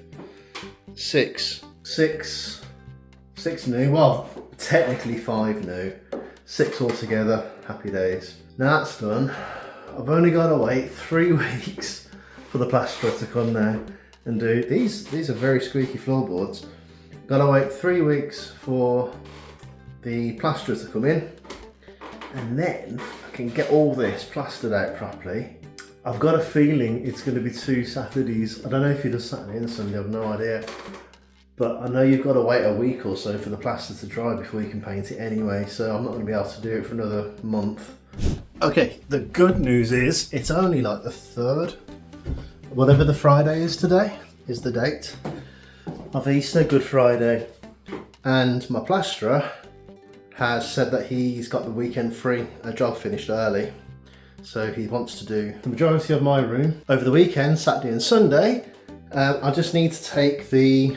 A: 6. 6 new. Well, technically 5 new. 6 altogether. Happy days. Now that's done. I've only got to wait 3 weeks for the plasterer to come now and do these are very squeaky floorboards. Gotta wait 3 weeks for the plasterer to come in, and then I can get all this plastered out properly. I've got a feeling it's going to be 2 Saturdays. I don't know if he does Saturday and Sunday, I've no idea. But I know you've got to wait a week or so for the plaster to dry before you can paint it anyway, so I'm not going to be able to do it for another month. Okay, the good news is it's only like the 3rd. Whatever the Friday is today is the date of Easter, Good Friday. And my plasterer has said that he's got the weekend free, a job finished early. So he wants to do the majority of my room over the weekend, Saturday and Sunday. I just need to take the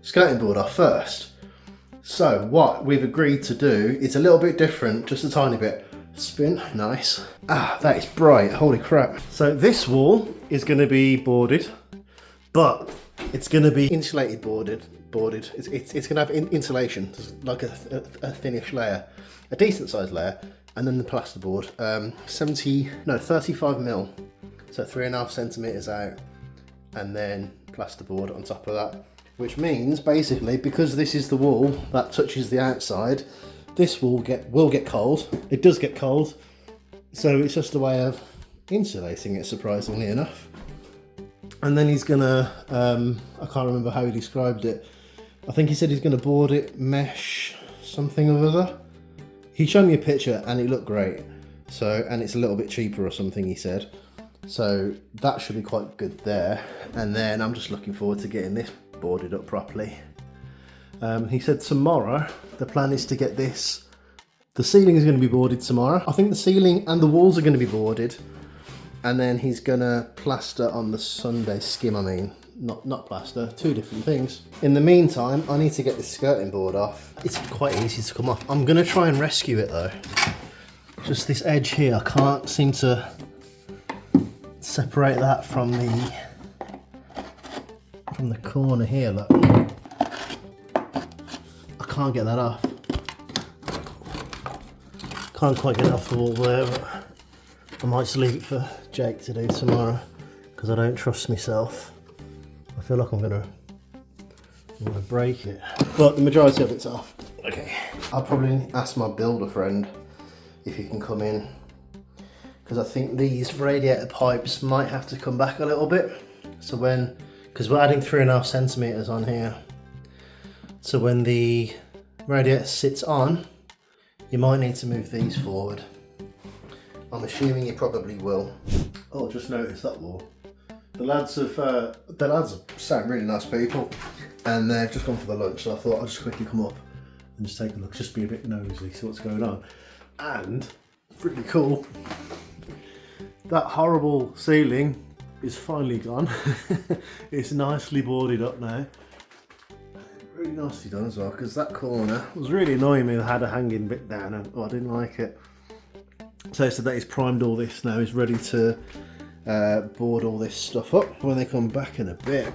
A: skirting board off first. So what we've agreed to do is a little bit different, just a tiny bit. Spin, nice. Ah, that is bright, holy crap. So this wall is going to be boarded, but it's going to be insulated boarded. It's going to have insulation, like a thinnish layer, a decent sized layer, and then the plasterboard, 35 mil, so 3.5 centimeters out, and then plasterboard on top of that, which means basically, because this is the wall that touches the outside, this will get cold. It does get cold, so it's just a way of insulating it, surprisingly enough. And then he's gonna, I can't remember how he described it. I think he said he's gonna board it mesh something or other. He showed me a picture and it looked great. So, and it's a little bit cheaper or something, he said. So that should be quite good there. And then I'm just looking forward to getting this boarded up properly. He said tomorrow, the plan is to get this, the ceiling is going to be boarded tomorrow. I think the ceiling and the walls are going to be boarded. And then he's going to plaster on the Sunday, skim I mean, not plaster, 2 different things. In the meantime, I need to get this skirting board off. It's quite easy to come off. I'm going to try and rescue it though. Just this edge here, I can't seem to separate that from the corner here, look. Can't get that off. Can't quite get it off the wall there, but I might just leave it for Jake to do tomorrow because I don't trust myself. I feel like I'm gonna break it, but the majority of it's off. Okay, I'll probably ask my builder friend if he can come in, because I think these radiator pipes might have to come back a little bit. So because we're adding 3.5 centimeters on here, so when the radiator sits on, you might need to move these forward. I'm assuming you probably will. Oh, just noticed that wall. The lads sound really nice people, and they've just gone for the lunch, so I thought I'd just quickly come up and just take a look, just be a bit nosy, see what's going on. And, pretty cool, that horrible ceiling is finally gone. It's nicely boarded up now. Really nicely done as well, because that corner was really annoying me. I had a hanging bit down and I didn't like it. So that he's primed all this now, he's ready to board all this stuff up when they come back in a bit.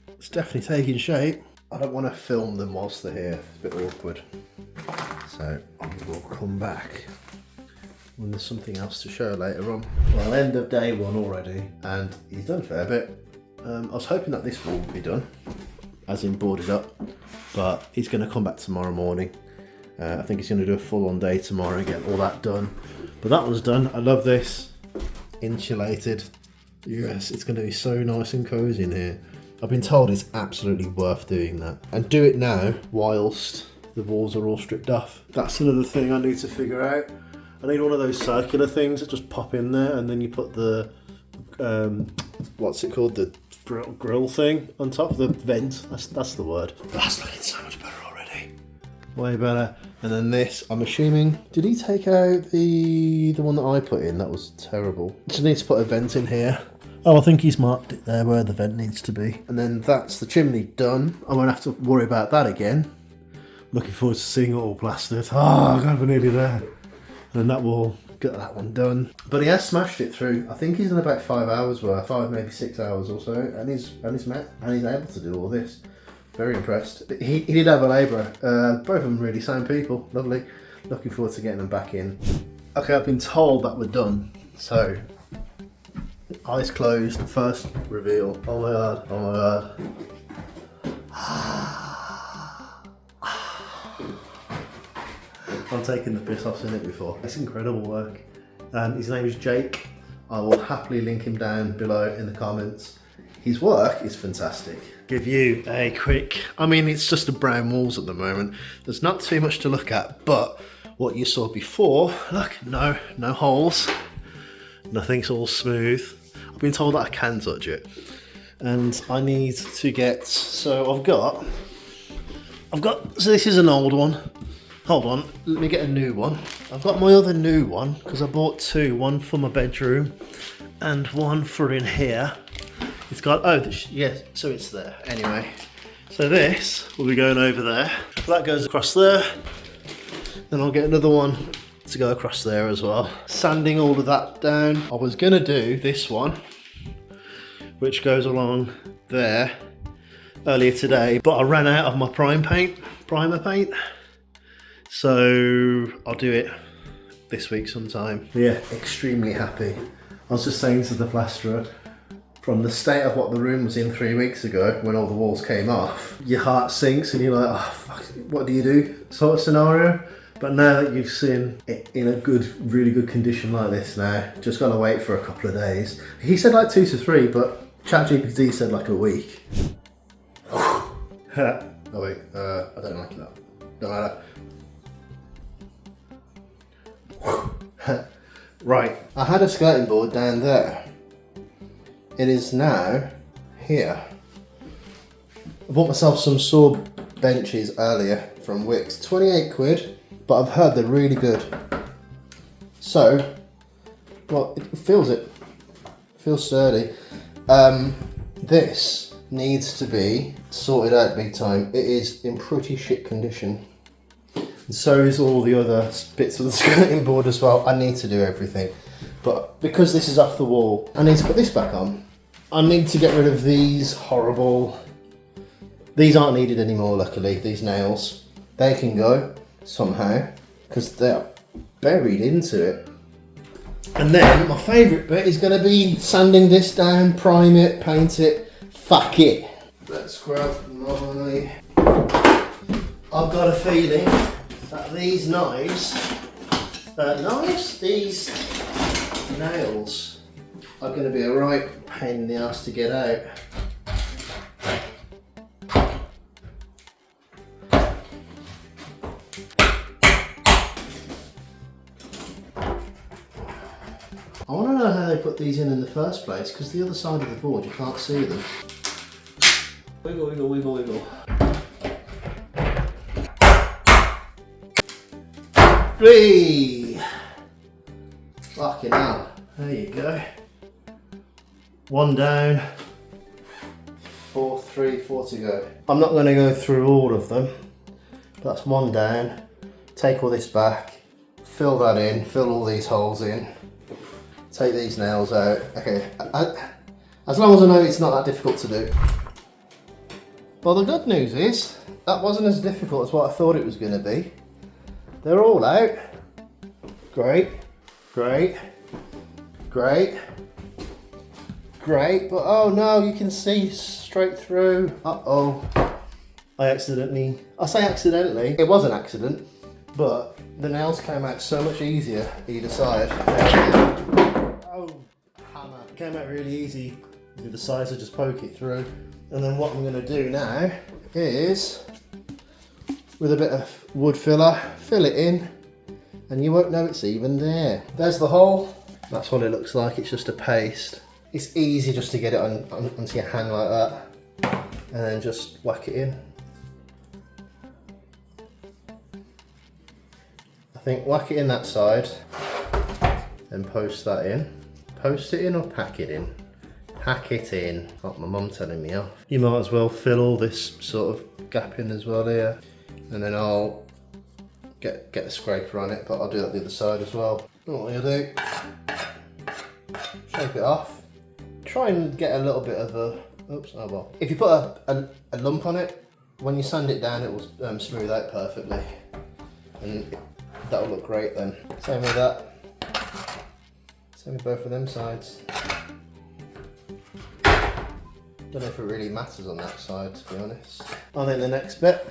A: It's definitely taking shape. I don't want to film them whilst they're here, it's a bit awkward. So we'll come back when there's something else to show later on. Well, end of day 1 already, and he's done a fair bit. I was hoping that this wall would be done, as in boarded up, but he's going to come back tomorrow morning. I think he's going to do a full-on day tomorrow and get all that done. But that was done. I love this. Insulated. Yes, it's going to be so nice and cozy in here. I've been told it's absolutely worth doing that. And do it now whilst the walls are all stripped off. That's another thing I need to figure out. I need one of those circular things that just pop in there, and then you put the what's it called? The grill thing on top, the vent. That's the word. That's looking so much better already. Way better. And then this, I'm assuming, did he take out the one that I put in? That was terrible. Just need to put a vent in here. Oh, I think he's marked it there where the vent needs to be. And then that's the chimney done. I won't have to worry about that again. Looking forward to seeing it all plastered. Oh, God, we're nearly there. And that will get that one done. But he has smashed it through. I think he's in about 5 hours worth, 5 maybe 6 hours or so, and he's able to do all this. Very impressed. He did have a labourer. Both of them really sound people. Lovely. Looking forward to getting them back in. Okay, I've been told that we're done. So, eyes closed. First reveal. Oh my God. Oh my God. I'm taking the piss. I've seen it before. It's incredible work. His name is Jake. I will happily link him down below in the comments. His work is fantastic. Give you a quick, I mean, it's just the brown walls at the moment. There's not too much to look at, but what you saw before, look, no holes. Nothing's all smooth. I've been told that I can touch it. And I need to get, so I've got, so this is an old one. Hold on, let me get a new one. I've got my other new one, because I bought two, one for my bedroom and one for in here. It's got, oh, yes, so it's there. Anyway, so this will be going over there. That goes across there. Then I'll get another one to go across there as well. Sanding all of that down. I was gonna do this one, which goes along there earlier today, but I ran out of my primer paint. So I'll do it this week sometime. Yeah, extremely happy. I was just saying to the plasterer, from the state of what the room was in 3 weeks ago, when all the walls came off, your heart sinks and you're like, oh, fuck, what do you do? Sort of scenario. But now that you've seen it in a really good condition like this now, just gotta wait for a couple of days. He said like 2 to 3, but ChatGPT said like a week. Oh wait, I don't like that. Don't matter. Right, I had a skirting board down there. It is now here. I bought myself some saw benches earlier from Wix, 28 quid, but I've heard they're really good. So, well, it feels sturdy. This needs to be sorted out big time. It is in pretty shit condition. And so is all the other bits of the skirting board as well. I need to do everything. But because this is off the wall, I need to put this back on. I need to get rid of these horrible, these aren't needed anymore luckily, these nails. They can go somehow, because they're buried into it. And then my favourite bit is going to be sanding this down, prime it, paint it, fuck it. Let's grab my, I've got a feeling that these these nails are going to be a right pain in the ass to get out. I want to know how they put these in the first place, because the other side of the board you can't see them. Wiggle, wiggle, wiggle, wiggle. Whee! Fucking hell. There you go. One down. 4 to go. I'm not going to go through all of them. That's one down. Take all this back. Fill that in. Fill all these holes in. Take these nails out. Okay. As long as I know it's not that difficult to do. Well, the good news is that wasn't as difficult as what I thought it was going to be. They're all out. Great. Great. Great. Great, but oh no, you can see straight through. Uh-oh. I say accidentally, it was an accident, but the nails came out so much easier either side. Oh, hammer. It came out really easy. Either side, so just poke it through. And then what I'm gonna do now is, with a bit of wood filler, fill it in, and you won't know it's even there. There's the hole. That's what it looks like, it's just a paste. It's easy just to get it onto your hand like that, and then just whack it in. I think whack it in that side, and post that in. Post it in or pack it in? Pack it in. Got my mum telling me off. You might as well fill all this sort of gap in as well here, and then I'll get the scraper on it, but I'll do that the other side as well. What you'll do, shape it off. Try and get a little bit of a, oops, oh well. If you put a lump on it, when you sand it down, it will smooth out perfectly. And that'll look great then. Same with that. Same with both of them sides. Don't know if it really matters on that side, to be honest. I think the next bit,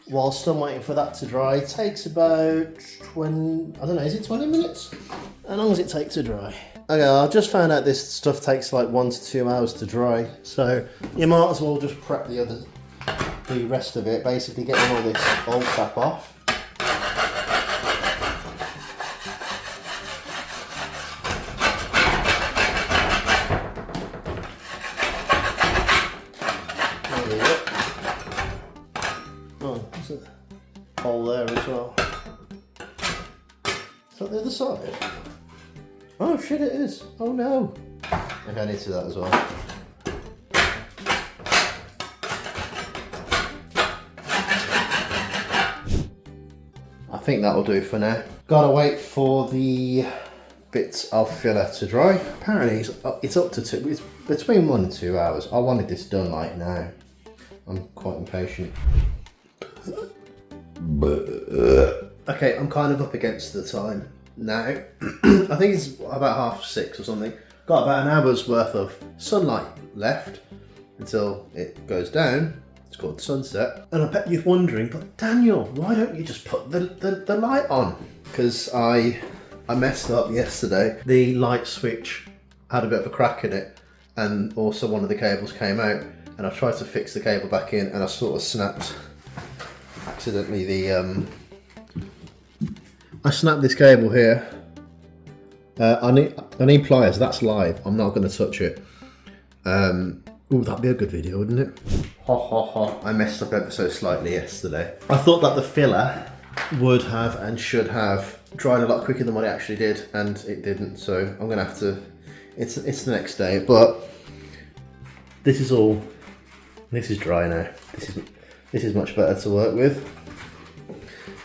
A: whilst I'm waiting for that to dry, takes about 20, I don't know, is it 20 minutes? How long does it take to dry? Okay, I just found out this stuff takes like 1 to 2 hours to dry, so you might as well just prep the rest of it, basically getting all this old crap off. There we go. Oh, there's a hole there as well. Is that the other side? Oh shit, it is. Oh no. Okay, I need to do that as well. I think that'll do for now. Gotta wait for the bits of filler to dry. Apparently it's up to it's between 1 and 2 hours. I wanted this done like now. I'm quite impatient. Okay, I'm kind of up against the time now. I think it's about 6:30 or something. Got about an hour's worth of sunlight left until it goes down. It's called sunset. And I bet you're wondering, but Daniel, why don't you just put the light on? Because I messed up yesterday. The light switch had a bit of a crack in it, and also one of the cables came out, and I tried to fix the cable back in, and I sort of snapped accidentally I snapped this cable here. I need pliers. That's live. I'm not going to touch it. Ooh, that'd be a good video, wouldn't it? Ha ha ha. I messed up ever so slightly yesterday. I thought that the filler would have and should have dried a lot quicker than what it actually did, and it didn't. So I'm going to have to. It's the next day, but this is dry now. This is much better to work with.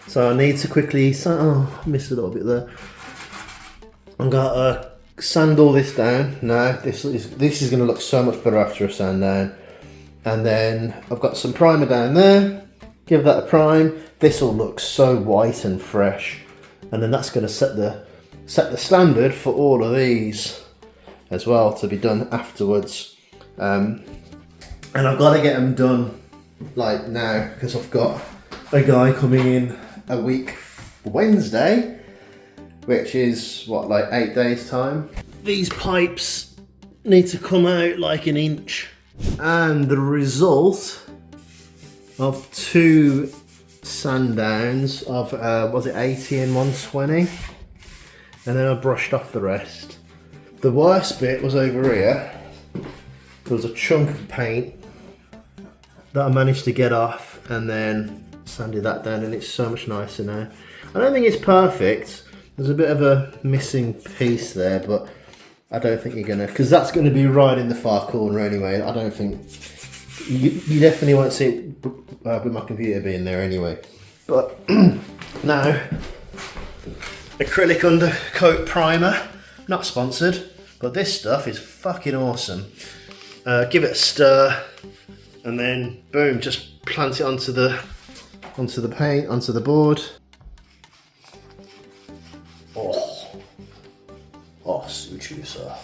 A: So I need to quickly, I missed a little bit there. I'm gonna sand all this down. Now this is gonna look so much better after a sand down. And then I've got some primer down there. Give that a prime. This will look so white and fresh. And then that's gonna set the standard for all of these as well to be done afterwards. And I've got to get them done like now because I've got a guy coming in a week Wednesday, which is what, like 8 days time. These pipes need to come out like an inch, and the result of 2 sand downs of was it 80 and 120, and then I brushed off the rest. The worst bit was over here. There was a chunk of paint that I managed to get off, and then sanded that down, and it's so much nicer now. I don't think it's perfect. There's a bit of a missing piece there, but I don't think you're gonna, because that's gonna be right in the far corner anyway. I don't think you definitely won't see it with my computer being there anyway. But now, acrylic undercoat primer, not sponsored, but this stuff is fucking awesome. Give it a stir, and then boom, just plant it onto the paint, onto the board. Oh, suit you, sir.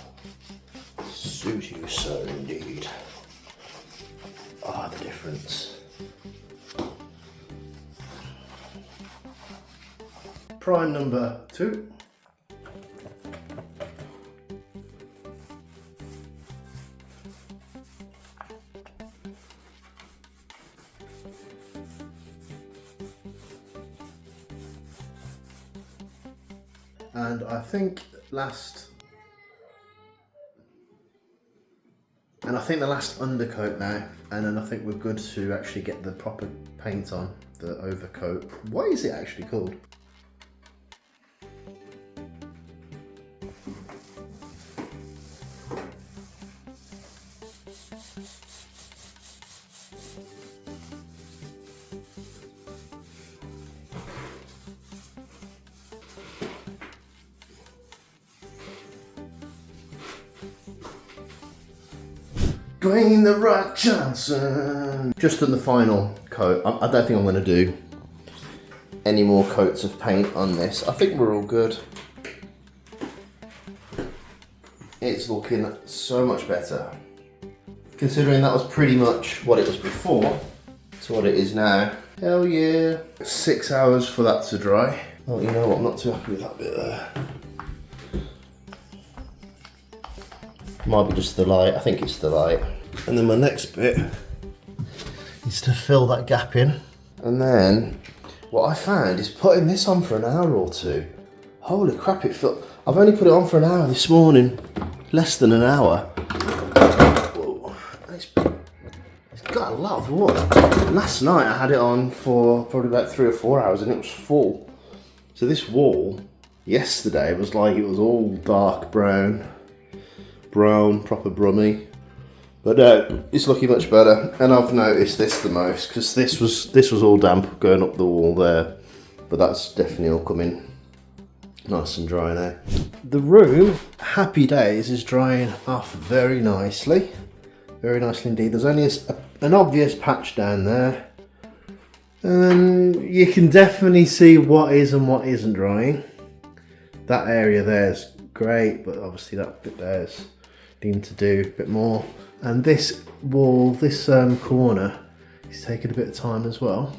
A: Suit you, sir, indeed. Ah, the difference. Prime number 2. And I think last And I think the last undercoat now, and then I think we're good to actually get the proper paint on, the overcoat. What is it actually called? Dwayne the Rock Johnson. Just on the final coat. I don't think I'm going to do any more coats of paint on this. I think we're all good. It's looking so much better. Considering that was pretty much what it was before to what it is now. Hell yeah. 6 hours for that to dry. Oh, you know what? I'm not too happy with that bit there. Might be just the light. I think it's the light. And then my next bit is to fill that gap in. And then what I found is putting this on for an hour or two. Holy crap, it felt. I've only put it on for an hour this morning. Less than an hour. Whoa. It's got a lot of water. Last night I had it on for probably about 3 or 4 hours and it was full. So this wall yesterday was like, it was all dark brown, proper brummy. But it's looking much better. And I've noticed this the most because this was all damp going up the wall there. But that's definitely all coming nice and dry now. The room, happy days, is drying off very nicely. Very nicely indeed. There's only an obvious patch down there. And you can definitely see what is and what isn't drying. That area there's great, but obviously that bit there's needing to do a bit more. And this wall, this corner, is taking a bit of time as well.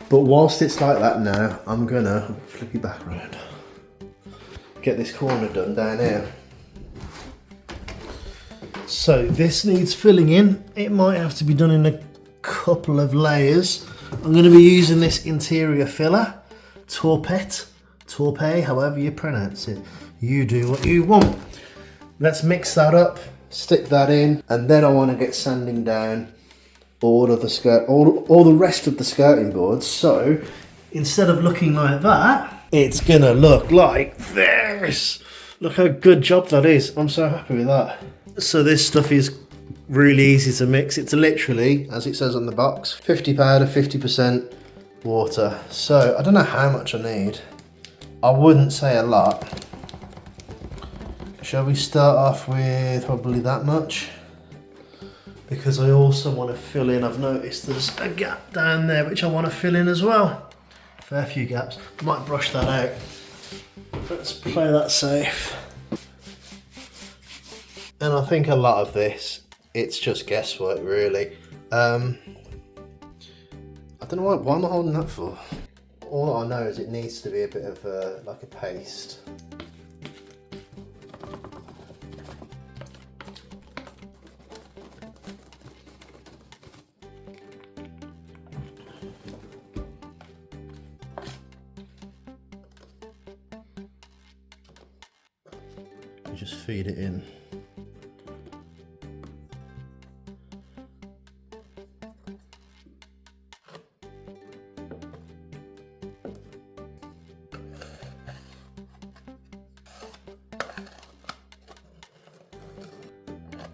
A: But whilst it's like that now, I'm gonna flip it back around. Get this corner done down here. So this needs filling in. It might have to be done in a couple of layers. I'm gonna be using this interior filler, Torpet, however you pronounce it. You do what you want. Let's mix that up, stick that in, and then I want to get sanding down all of the all the rest of the skirting boards. So instead of looking like that, it's gonna look like this. Look how good job that is. I'm so happy with that. So this stuff is really easy to mix. It's literally, as it says on the box, 50 powder, 50% water. So I don't know how much I need. I wouldn't say a lot. Shall we start off with probably that much? Because I also want to fill in, I've noticed there's a gap down there which I want to fill in as well. Fair few gaps. Might brush that out. Let's play that safe. And I think a lot of this, it's just guesswork really. I don't know why am I holding that for? All I know is it needs to be a bit of like a paste. Just feed it in.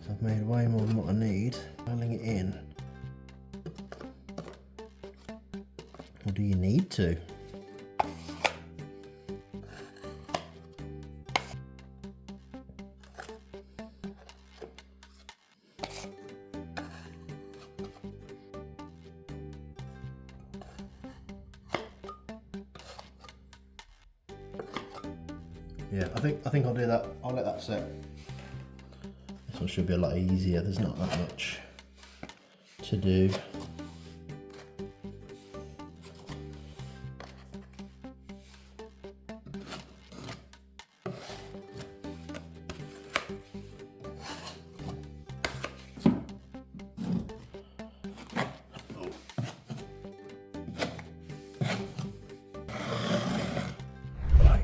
A: So I've made way more than what I need. Filling it in. Or do you need to? Yeah, I think I'll do that. I'll let that set. This one should be a lot easier. There's not that much to do.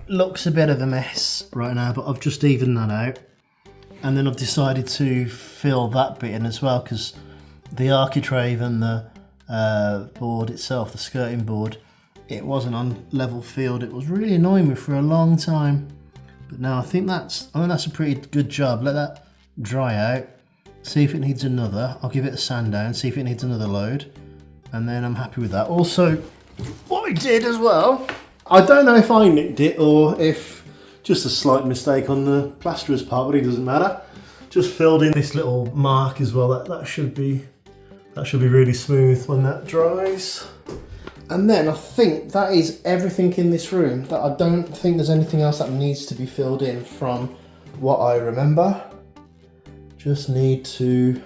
A: Looks a bit of a mess right now, but I've just evened that out, and then I've decided to fill that bit in as well, because the architrave and the board itself, the skirting board, it wasn't on level field. It was really annoying me for a long time. But now I think that's a pretty good job. Let that dry out. See if it needs another. I'll give it a sand down, see if it needs another load. And then I'm happy with that. Also, what we did as well, I don't know if I nicked it or if just a slight mistake on the plasterer's part, but it doesn't matter. Just filled in this little mark as well. That should be really smooth when that dries. And then I think that is everything in this room. That I don't think there's anything else that needs to be filled in from what I remember. Just need to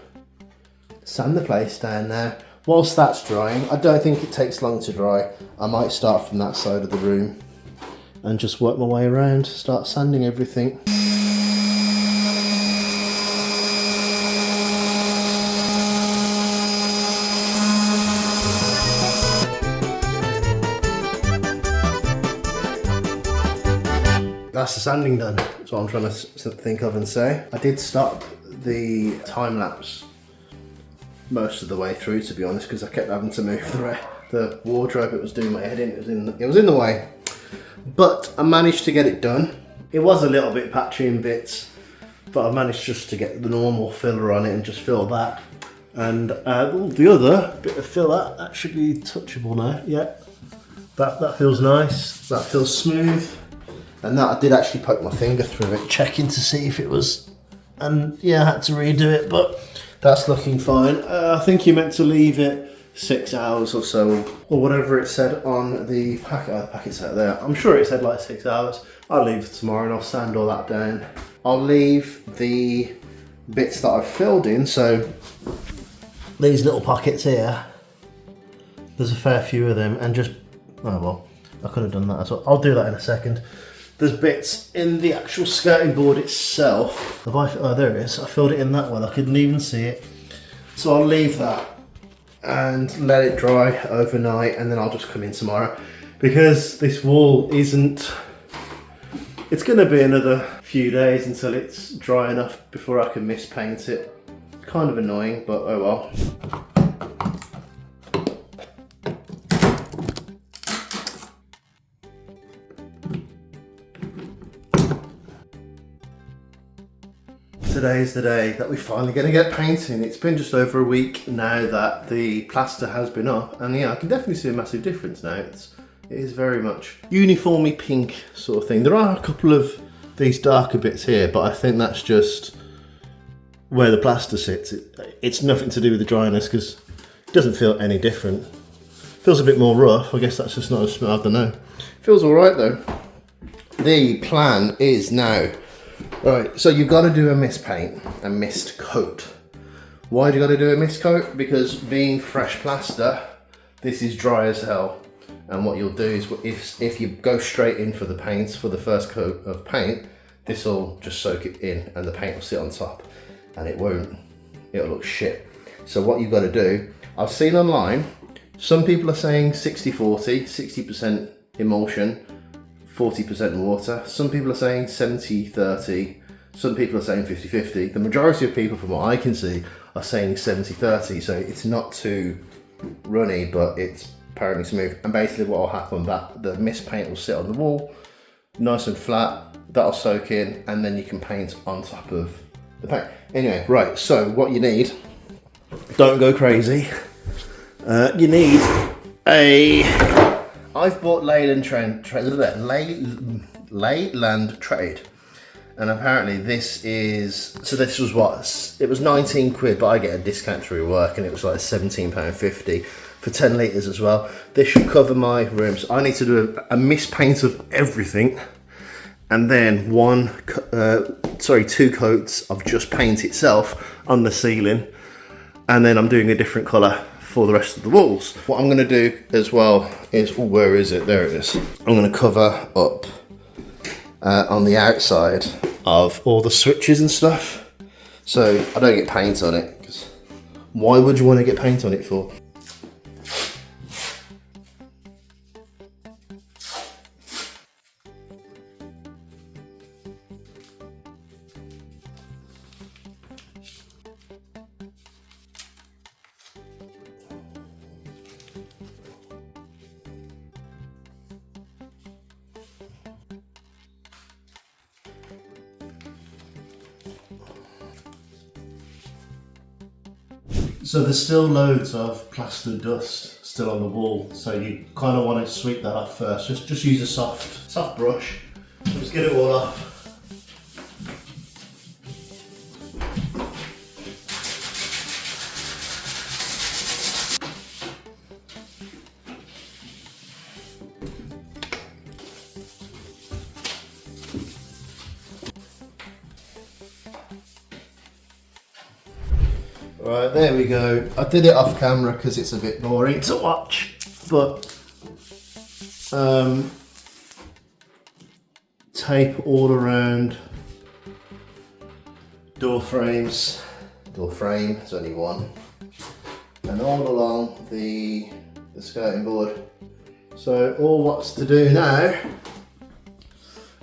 A: sand the place down now. Whilst that's drying, I don't think it takes long to dry. I might start from that side of the room and just work my way around, start sanding everything. That's the sanding done. That's what I'm trying to think of and say. I did stop the time lapse most of the way through, to be honest, because I kept having to move the wardrobe. It was doing my head in. It was in the way, but I managed to get it done. It was a little bit patchy in bits, but I managed just to get the normal filler on it and just fill that. And the other bit of filler, that should be touchable now. Yeah, that feels nice. That feels smooth. And that I did actually poke my finger through it, checking to see if it was, and yeah, I had to redo it, but that's looking fine. I think you meant to leave it 6 hours or so, or whatever it said on the packet. The packet's out there. I'm sure it said like 6 hours. I'll leave it tomorrow and I'll sand all that down. I'll leave the bits that I've filled in, so these little pockets here, there's a fair few of them, and just, oh well, I could have done that as well. I'll do that in a second. There's bits in the actual skirting board itself. Oh, there it is. I filled it in that one. I couldn't even see it. So I'll leave that and let it dry overnight, and then I'll just come in tomorrow, because this wall isn't, it's going to be another few days until it's dry enough before I can mispaint it. Kind of annoying, but oh well. Today's the day that we're finally going to get painting. It's been just over a week now that the plaster has been up, and yeah, I can definitely see a massive difference now. It is very much uniformly pink sort of thing. There are a couple of these darker bits here, but I think that's just where the plaster sits. It's nothing to do with the dryness, because it doesn't feel any different. It feels a bit more rough. I guess that's just not as smooth. I don't know. It feels all right though. The plan is now, right, so you've got to do a mist paint, a mist coat. Why do you got to do a mist coat? Because being fresh plaster, this is dry as hell. And what you'll do is, if you go straight in for the paints, for the first coat of paint, this will just soak it in and the paint will sit on top, and it won't, it'll look shit. So what you've got to do, I've seen online, some people are saying 60-40, 60% emulsion, 40% water. Some people are saying 70-30. Some people are saying 50-50. The majority of people, from what I can see, are saying 70-30. So it's not too runny, but it's apparently smooth. And basically what will happen, that the mist paint will sit on the wall, nice and flat. That'll soak in, and then you can paint on top of the paint. Anyway, right, so what you need, don't go crazy. You need I've bought Leyland Trade, and apparently this was what, it was 19 quid, but I get a discount through work, and it was like £17.50 for 10 litres as well. This should cover my room. So I need to do a mist paint of everything, and then two coats of just paint itself on the ceiling, and then I'm doing a different colour for the rest of the walls. What I'm going to do as well is, oh, where is it? There it is. I'm going to cover up on the outside of all the switches and stuff, so I don't get paint on it, because why would you want to get paint on it for? So there's still loads of plaster dust still on the wall, so you kind of want to sweep that off first. Just use a soft brush. Just get it all off. Right, there we go. I did it off camera because it's a bit boring to watch, but tape all around door frames. Door frame, there's only one, and all along the skirting board. So all what's to do now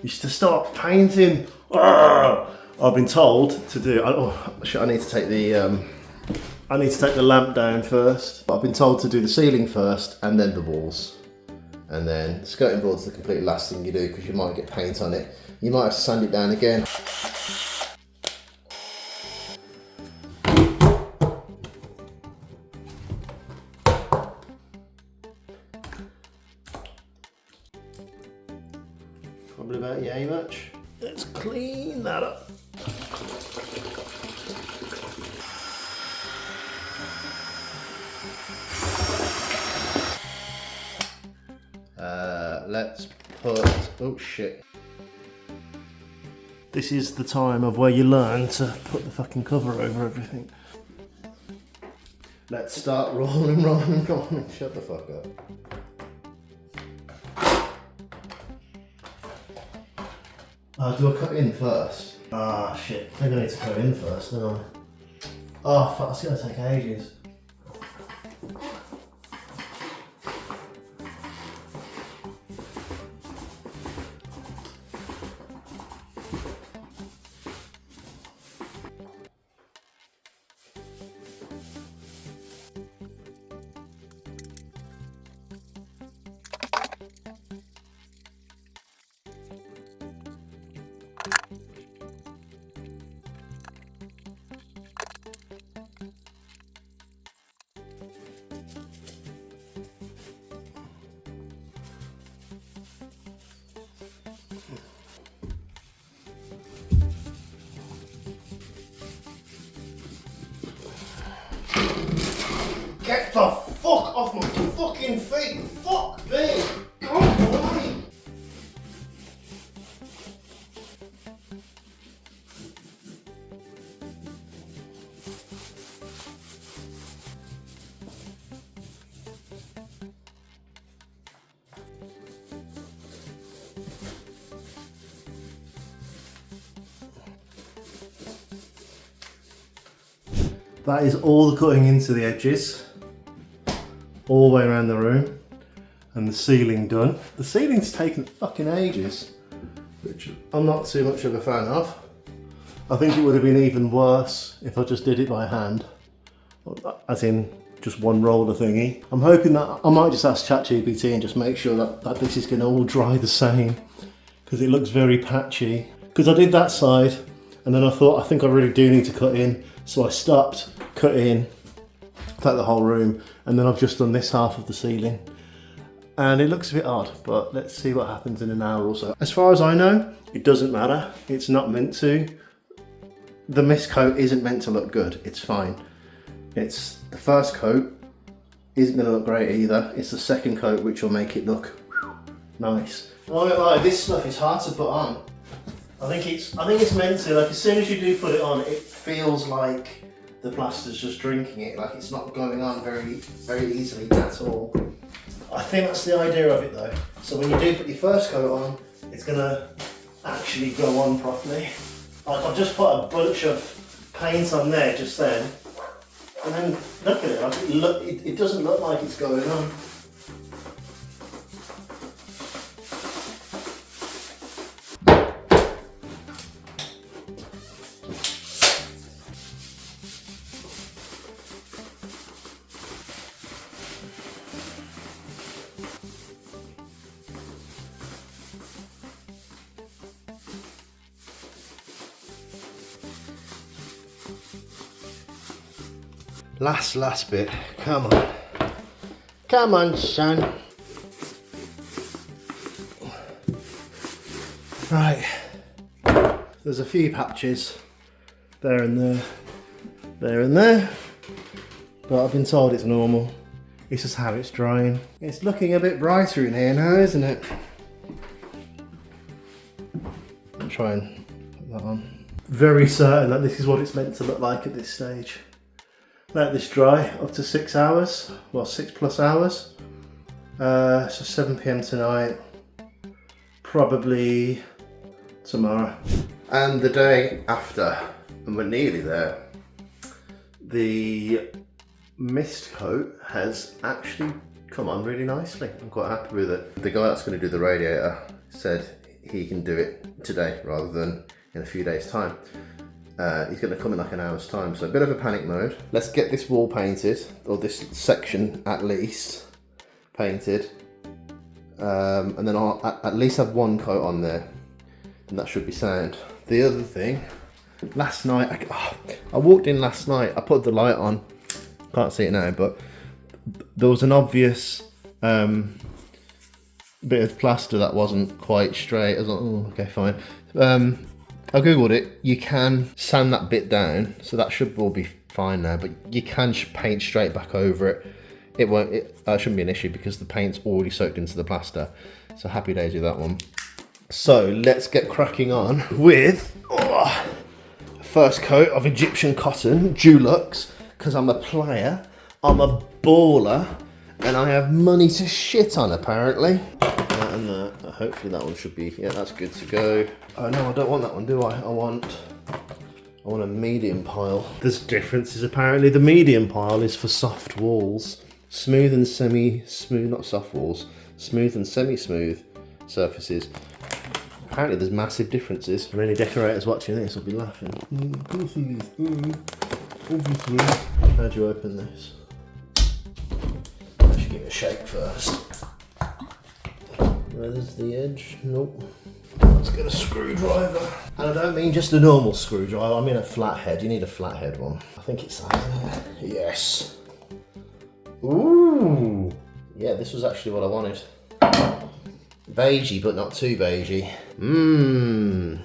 A: is to start painting. I've been told to do. Oh shit! I need to take the lamp down first. But I've been told to do the ceiling first and then the walls. And then the skirting board's the complete last thing you do because you might get paint on it. You might have to sand it down again. Probably about yay much. Let's clean that up. Let's put, oh shit. This is the time of where you learn to put the fucking cover over everything. Let's start rolling. Shut the fuck up. Do I cut in first? Ah shit, I think I need to cut in first, don't I? Oh fuck, that's gonna take ages. Get the fuck off my fucking feet! Fuck me! Go away! That is all the cutting into the edges, all the way around the room, and the ceiling done. The ceiling's taken fucking ages, which I'm not too much of a fan of. I think it would have been even worse if I just did it by hand, as in just one roller thingy. I'm hoping that I might just ask ChatGPT and just make sure that this is going to all dry the same, because it looks very patchy. Because I did that side, and then I thought, I think I really do need to cut in, so I stopped, cut in, throughout the whole room, and then I've just done this half of the ceiling. And it looks a bit odd, but let's see what happens in an hour or so. As far as I know, it doesn't matter. It's not meant to. The mist coat isn't meant to look good. It's fine. It's the first coat isn't going to look great either. It's the second coat which will make it look nice. I won't lie, this stuff is hard to put on. I think it's meant to. Like, as soon as you do put it on, it feels like the plaster's just drinking it. Like, it's not going on very easily at all. I think that's the idea of it though. So when you do put your first coat on, it's gonna actually go on properly. Like, I've just put a bunch of paint on there just then, and then look at it. Like, it doesn't look like it's going on. Last bit. Come on. Come on, son. Right. There's a few patches there and there, there and there, but I've been told it's normal. It's just how it's drying. It's looking a bit brighter in here now, isn't it? I'll try and put that on. Very certain that this is what it's meant to look like at this stage. Let this dry up to 6 hours, well 6+ hours. So 7 PM tonight, probably tomorrow. And the day after, and we're nearly there, the mist coat has actually come on really nicely. I'm quite happy with it. The guy that's going to do the radiator said he can do it today rather than in a few days' time. He's going to come in like an hour's time, so a bit of a panic mode. Let's get this wall painted, or this section at least painted, and then I'll at least have one coat on there, and that should be sound. The other thing, last night, I walked in last night, I put the light on, can't see it now, but there was an obvious bit of plaster that wasn't quite straight. I was like, oh, okay, fine. I googled it, you can sand that bit down, so that should all be fine now, but you can paint straight back over it. It shouldn't be an issue because the paint's already soaked into the plaster, so happy days with that one. So let's get cracking on with first coat of Egyptian cotton, Dulux, because I'm a player, I'm a baller, and I have money to shit on apparently. And hopefully that one should be, yeah, that's good to go. Oh no, I don't want that one, do I? I want a medium pile. There's differences apparently. The medium pile is for soft walls, smooth and semi-smooth, not soft walls, smooth and semi-smooth surfaces. Apparently there's massive differences. And any decorators watching this will be laughing. Obviously. How do you open this? I should give it a shake first. Where's the edge? Nope. Let's get a screwdriver. And I don't mean just a normal screwdriver, I mean a flathead. You need a flathead one. I think it's that. Yes. Ooh. Yeah, this was actually what I wanted. Beigey, but not too beigey. Mmm.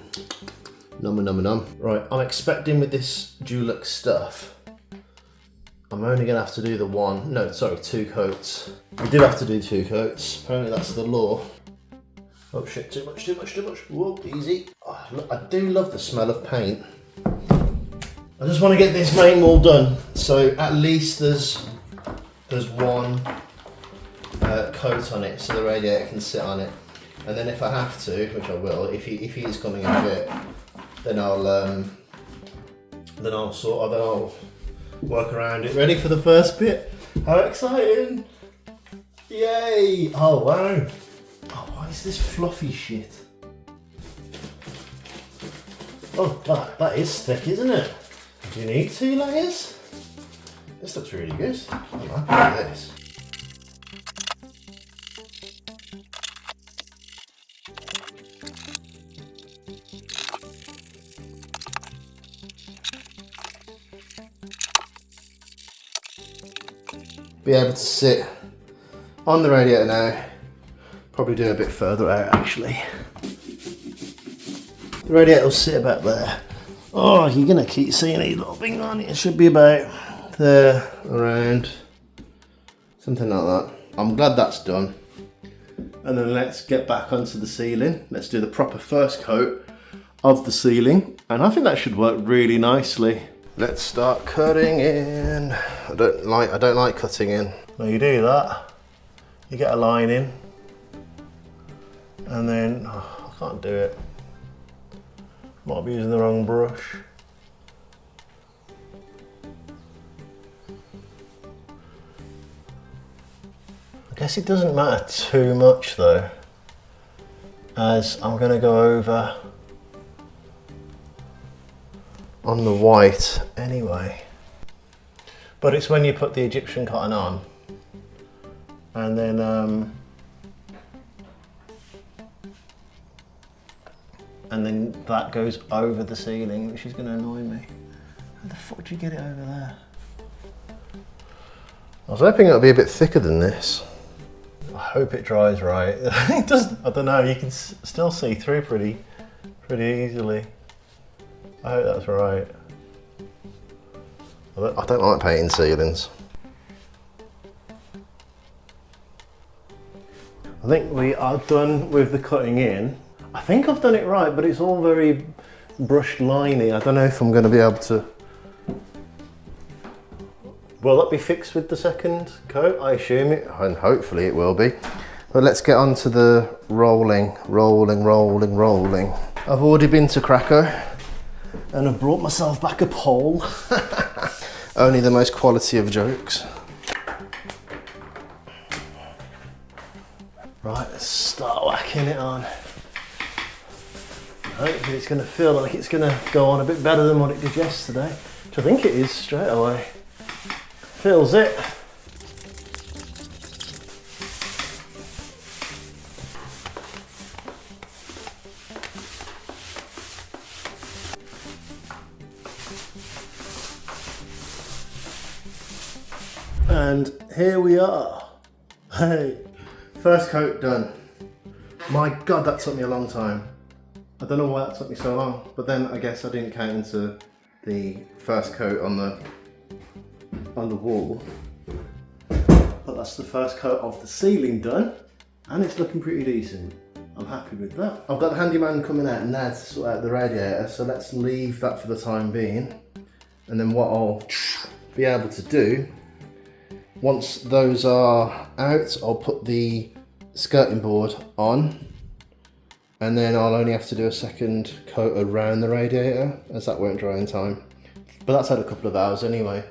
A: Num. Right, I'm expecting with this Dulux stuff, I'm only gonna have to do two coats. We do have to do 2 coats. Apparently that's the law. Oh shit, too much. Whoa, easy. Oh, look, I do love the smell of paint. I just want to get this main wall done. So at least there's one coat on it so the radiator can sit on it. And then if I have to, which I will, if he is coming in a bit, then I'll work around it. Ready for the first bit? How exciting! Yay! Oh wow! Oh, what is this fluffy shit? Oh, that is thick, isn't it? Do you need 2 layers? This looks really good. I'm happy with this. Be able to sit on the radiator now. Probably do a bit further out actually. The radiator will sit about there. Oh, you're gonna keep seeing these little things on it. It should be about there, around, something like that. I'm glad that's done. And then let's get back onto the ceiling. Let's do the proper first coat of the ceiling. And I think that should work really nicely. Let's start cutting in. I don't like cutting in. Now you do that, you get a line in, and then, I can't do it. Might be using the wrong brush. I guess it doesn't matter too much though, as I'm gonna go over on the white anyway. But it's when you put the Egyptian cotton on, and then that goes over the ceiling, which is going to annoy me. How the fuck do you get it over there? was hoping it would be a bit thicker than this. I hope it dries right. It doesn't, I don't know, you can still see through pretty easily. I hope that's right. I don't like painting ceilings. I think we are done with the cutting in. I think I've done it right, but it's all very brushed liney. I don't know if I'm going to be able to... Will that be fixed with the second coat? I assume it, and hopefully it will be. But let's get on to the rolling. I've already been to Krakow and I've brought myself back a pole. Only the most quality of jokes. Right, let's start whacking it on. Hopefully it's going to feel like it's going to go on a bit better than what it did yesterday, which I think it is straight away. Feels it. And here we are. Hey, first coat done. My God, that took me a long time. I don't know why that took me so long, but then I guess I didn't count into the first coat on the wall. But that's the first coat of the ceiling done, and it's looking pretty decent. I'm happy with that. I've got the handyman coming out now to sort out the radiator, so let's leave that for the time being. And then what I'll be able to do, once those are out, I'll put the skirting board on, and then I'll only have to do a second coat around the radiator, as that won't dry in time. But that's had a couple of hours anyway.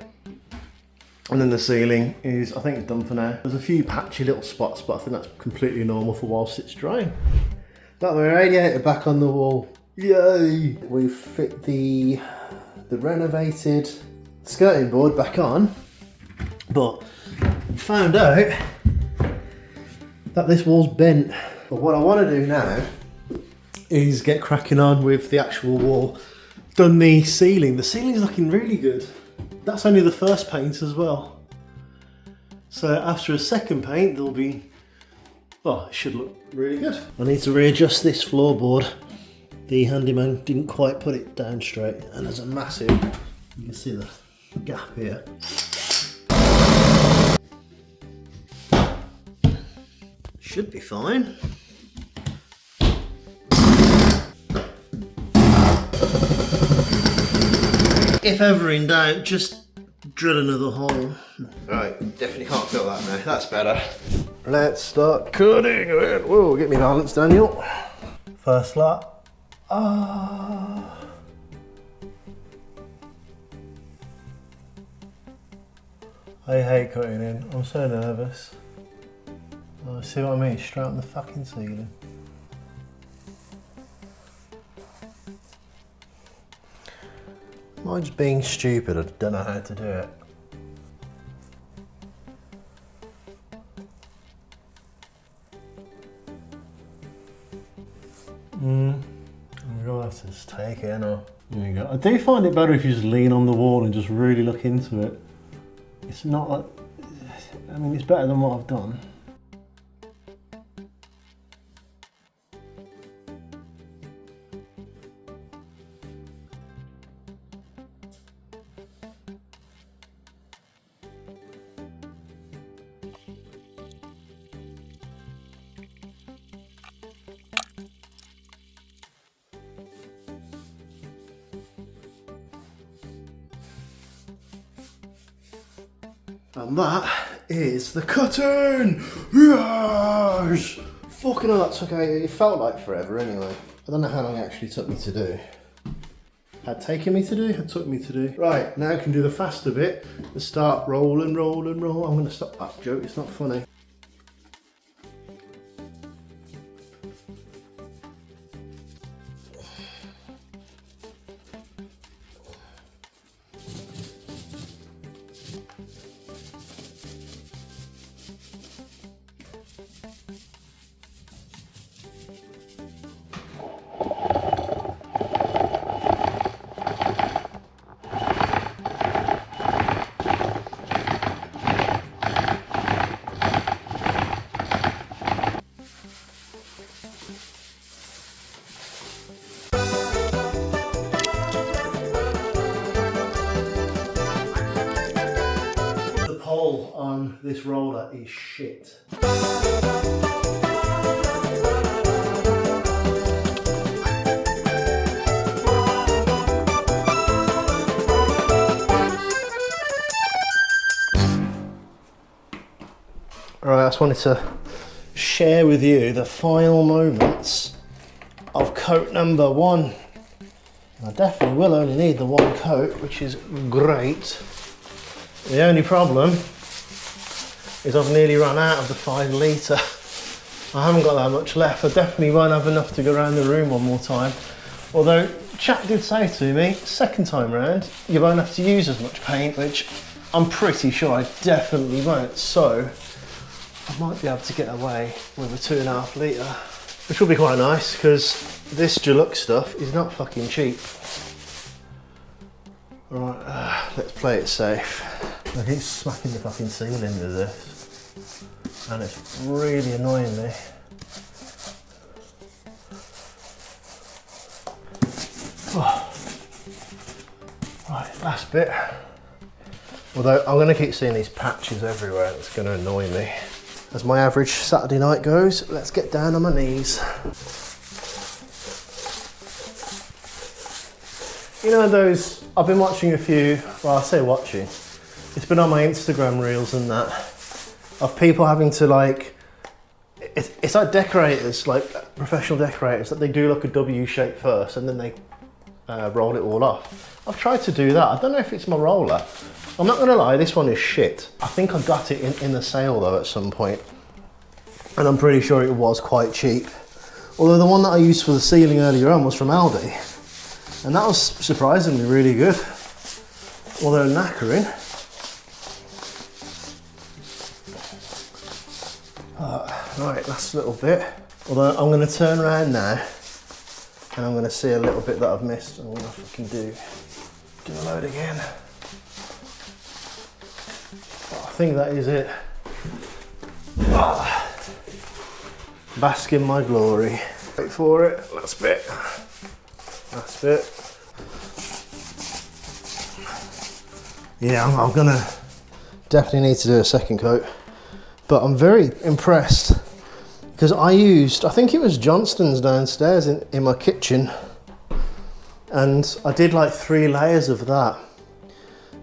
A: And then the ceiling is, I think it's done for now. There's a few patchy little spots, but I think that's completely normal for whilst it's drying. Got my radiator back on the wall. Yay! We've fit the renovated skirting board back on, but found out that this wall's bent. But what I want to do now is get cracking on with the actual wall. Done the ceiling. The ceiling's looking really good. That's only the first paint as well. So after a second paint, there'll be, oh, it should look really good. I need to readjust this floorboard. The handyman didn't quite put it down straight, and there's a massive, you can see the gap here. Should be fine. If ever in doubt, just drill another hole. Right, definitely can't feel that now. That's better. Let's start cutting. Whoa, get me balance, Daniel. First slot. Ah. I hate cutting in. I'm so nervous. Oh, see what I mean? Straight on the fucking ceiling. Am I just being stupid? I don't know how to do it. I'm gonna have to just take it now. There you go. I do find it better if you just lean on the wall and just really look into it. It's not like, I mean, it's better than what I've done. And that is the curtain! Yes! Fucking hell, that took it felt like forever anyway. I don't know how long it actually took me to do. Had taken me to do, had took me to do. Right, now I can do the faster bit. Let's start roll. I'm gonna stop that joke, it's not funny. wool on this roller is shit. Alright, I just wanted to share with you the final moments of coat number 1. I definitely will only need the 1 coat, which is great. The only problem is I've nearly run out of the 5 litre. I haven't got that much left. I definitely won't have enough to go around the room one more time. Although, chap did say to me, second time round, you won't have to use as much paint, which I'm pretty sure I definitely won't. So, I might be able to get away with a 2.5 litre, which will be quite nice because this deluxe stuff is not fucking cheap. Right, let's play it safe. I keep smacking the fucking ceiling with this, and it's really annoying me. Oh. Right, last bit. Although I'm going to keep seeing these patches everywhere, it's going to annoy me. As my average Saturday night goes, let's get down on my knees. You know those, I've been watching a few, well I say watching, it's been on my Instagram reels and that, of people having to like, it's like decorators, like professional decorators, that they do like a W shape first and then they roll it all off. I've tried to do that, I don't know if it's my roller. I'm not gonna lie, this one is shit. I think I got it in the sale though at some point, and I'm pretty sure it was quite cheap. Although the one that I used for the ceiling earlier on was from Aldi, and that was surprisingly really good. Although knackering. Right, last little bit. Although I'm gonna turn around now, and I'm gonna see a little bit that I've missed. I'm gonna fucking do a load again. I think that is it. Bask in my glory. Wait for it. Last bit. Last bit. Yeah, I'm gonna definitely need to do a second coat. But I'm very impressed because I think it was Johnston's downstairs in my kitchen, and I did like 3 layers of that.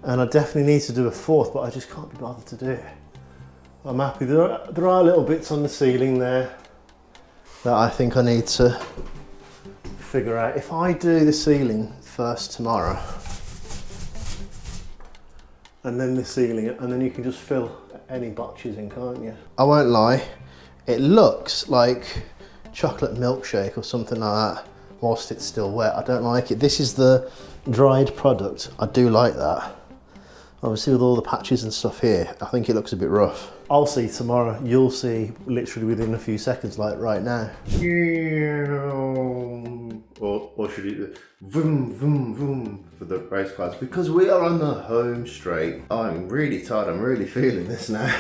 A: And I definitely need to do a 4th, but I just can't be bothered to do it. I'm happy. There are little bits on the ceiling there that I think I need to figure out. If I do the ceiling first tomorrow, and then the ceiling, and then you can just fill any boxes in, can't you? I won't lie, it looks like chocolate milkshake or something like that whilst it's still wet. I don't like it. This is the dried product. I do like that. Obviously with all the patches and stuff here, I think it looks a bit rough. I'll see tomorrow. You'll see literally within a few seconds, like right now. Or should it vroom, vroom, vroom for the race cars? Because we are on the home straight. I'm really tired. I'm really feeling this now.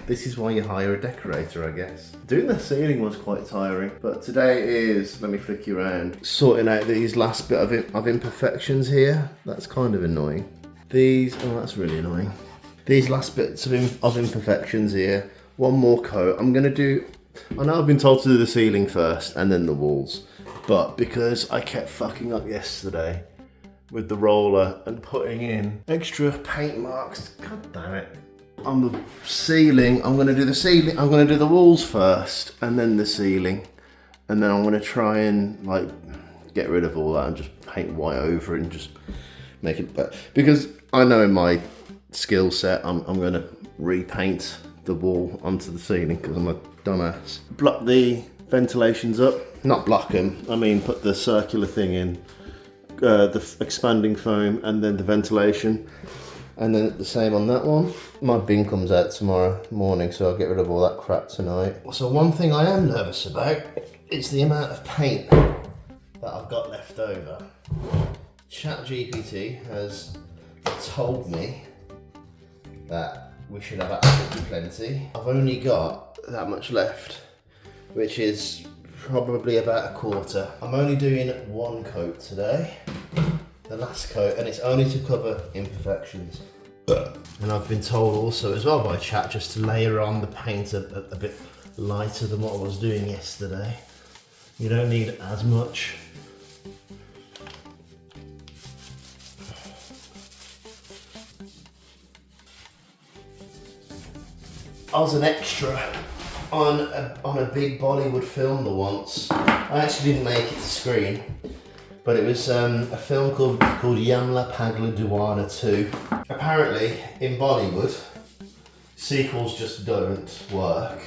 A: This is why you hire a decorator, I guess. Doing the ceiling was quite tiring, but today is, let me flick you around, sorting out these last bit of imperfections here. That's kind of annoying. These, oh that's really annoying. These last bits of imperfections here, 1 more coat. I'm gonna do, I know I've been told to do the ceiling first and then the walls, but because I kept fucking up yesterday with the roller and putting in extra paint marks, god damn it. On the ceiling, I'm gonna do the walls first and then the ceiling. And then I'm gonna try and like get rid of all that and just paint white over it and just make it better. Because I know in my skill set, I'm gonna repaint the wall onto the ceiling because I'm a dumbass. Block the ventilations up, not block them, I mean put the circular thing in, the expanding foam and then the ventilation. And then the same on that one. My bin comes out tomorrow morning, so I'll get rid of all that crap tonight. So one thing I am nervous about is the amount of paint that I've got left over. ChatGPT has told me that we should have absolutely plenty. I've only got that much left, which is probably about 1/4. I'm only doing 1 coat today, the last coat, and it's only to cover imperfections. And I've been told also as well by chat just to layer on the paint a bit lighter than what I was doing yesterday. You don't need as much. I was an extra on a big Bollywood film the once. I actually didn't make it to screen, but it was a film called Yamla Pagla Duana 2. Apparently, in Bollywood, sequels just don't work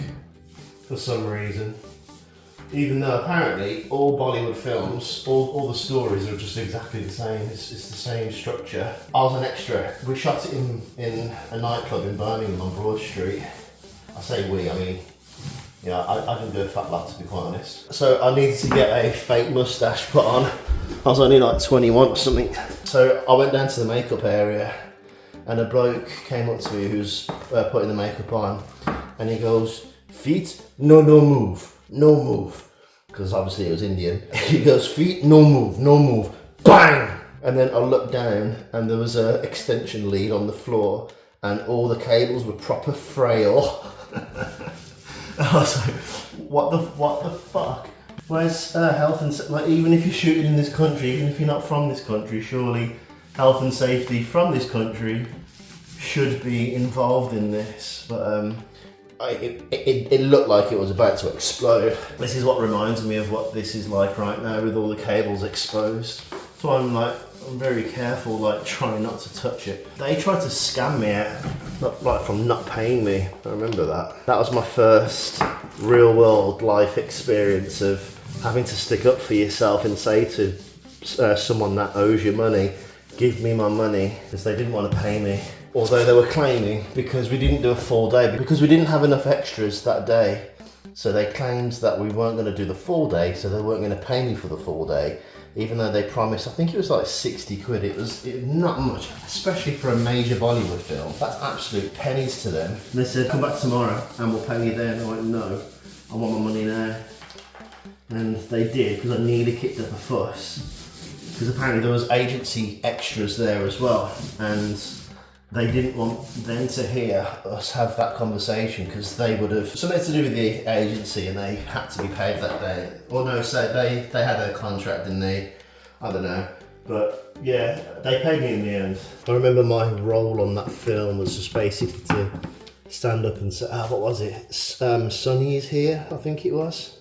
A: for some reason. Even though apparently all Bollywood films, all the stories are just exactly the same. It's the same structure. I was an extra. We shot it in a nightclub in Birmingham on Broad Street. I say we, I mean, yeah, I didn't do a fat lot, to be quite honest. So I needed to get a fake moustache put on. I was only like 21 or something. So I went down to the makeup area and a bloke came up to me who was putting the makeup on, and he goes, "Feet, no move, no move." Because obviously it was Indian. He goes, "Feet, no move, bang!" And then I looked down and there was an extension lead on the floor and all the cables were proper frail. I was like, what the fuck? Where's health and like, even if you're shooting in this country, even if you're not from this country, surely health and safety from this country should be involved in this. But it looked like it was about to explode. This is what reminds me of what this is like right now with all the cables exposed. So I'm very careful, like trying not to touch it. They tried to scam me out, from not paying me. I remember that. That was my first real world life experience of having to stick up for yourself and say to someone that owes you money, "Give me my money," because they didn't want to pay me. Although they were claiming, because we didn't do a full day, because we didn't have enough extras that day, so they claimed that we weren't going to do the full day, so they weren't going to pay me for the full day, even though they promised, I think it was like 60 quid. It was not much, especially for a major Bollywood film. That's absolute pennies to them. And they said, "Come back tomorrow and we'll pay you then." I went, "No, I want my money now." And they did, because I nearly kicked up a fuss, because apparently there was agency extras there as well, and they didn't want them to hear us have that conversation, because they would have something to do with the agency and they had to be paid that day. Or no, so they had a contract, didn't they? I don't know. But yeah, they paid me in the end. I remember my role on that film was just basically to stand up and say, what was it? Sonny is here, I think it was.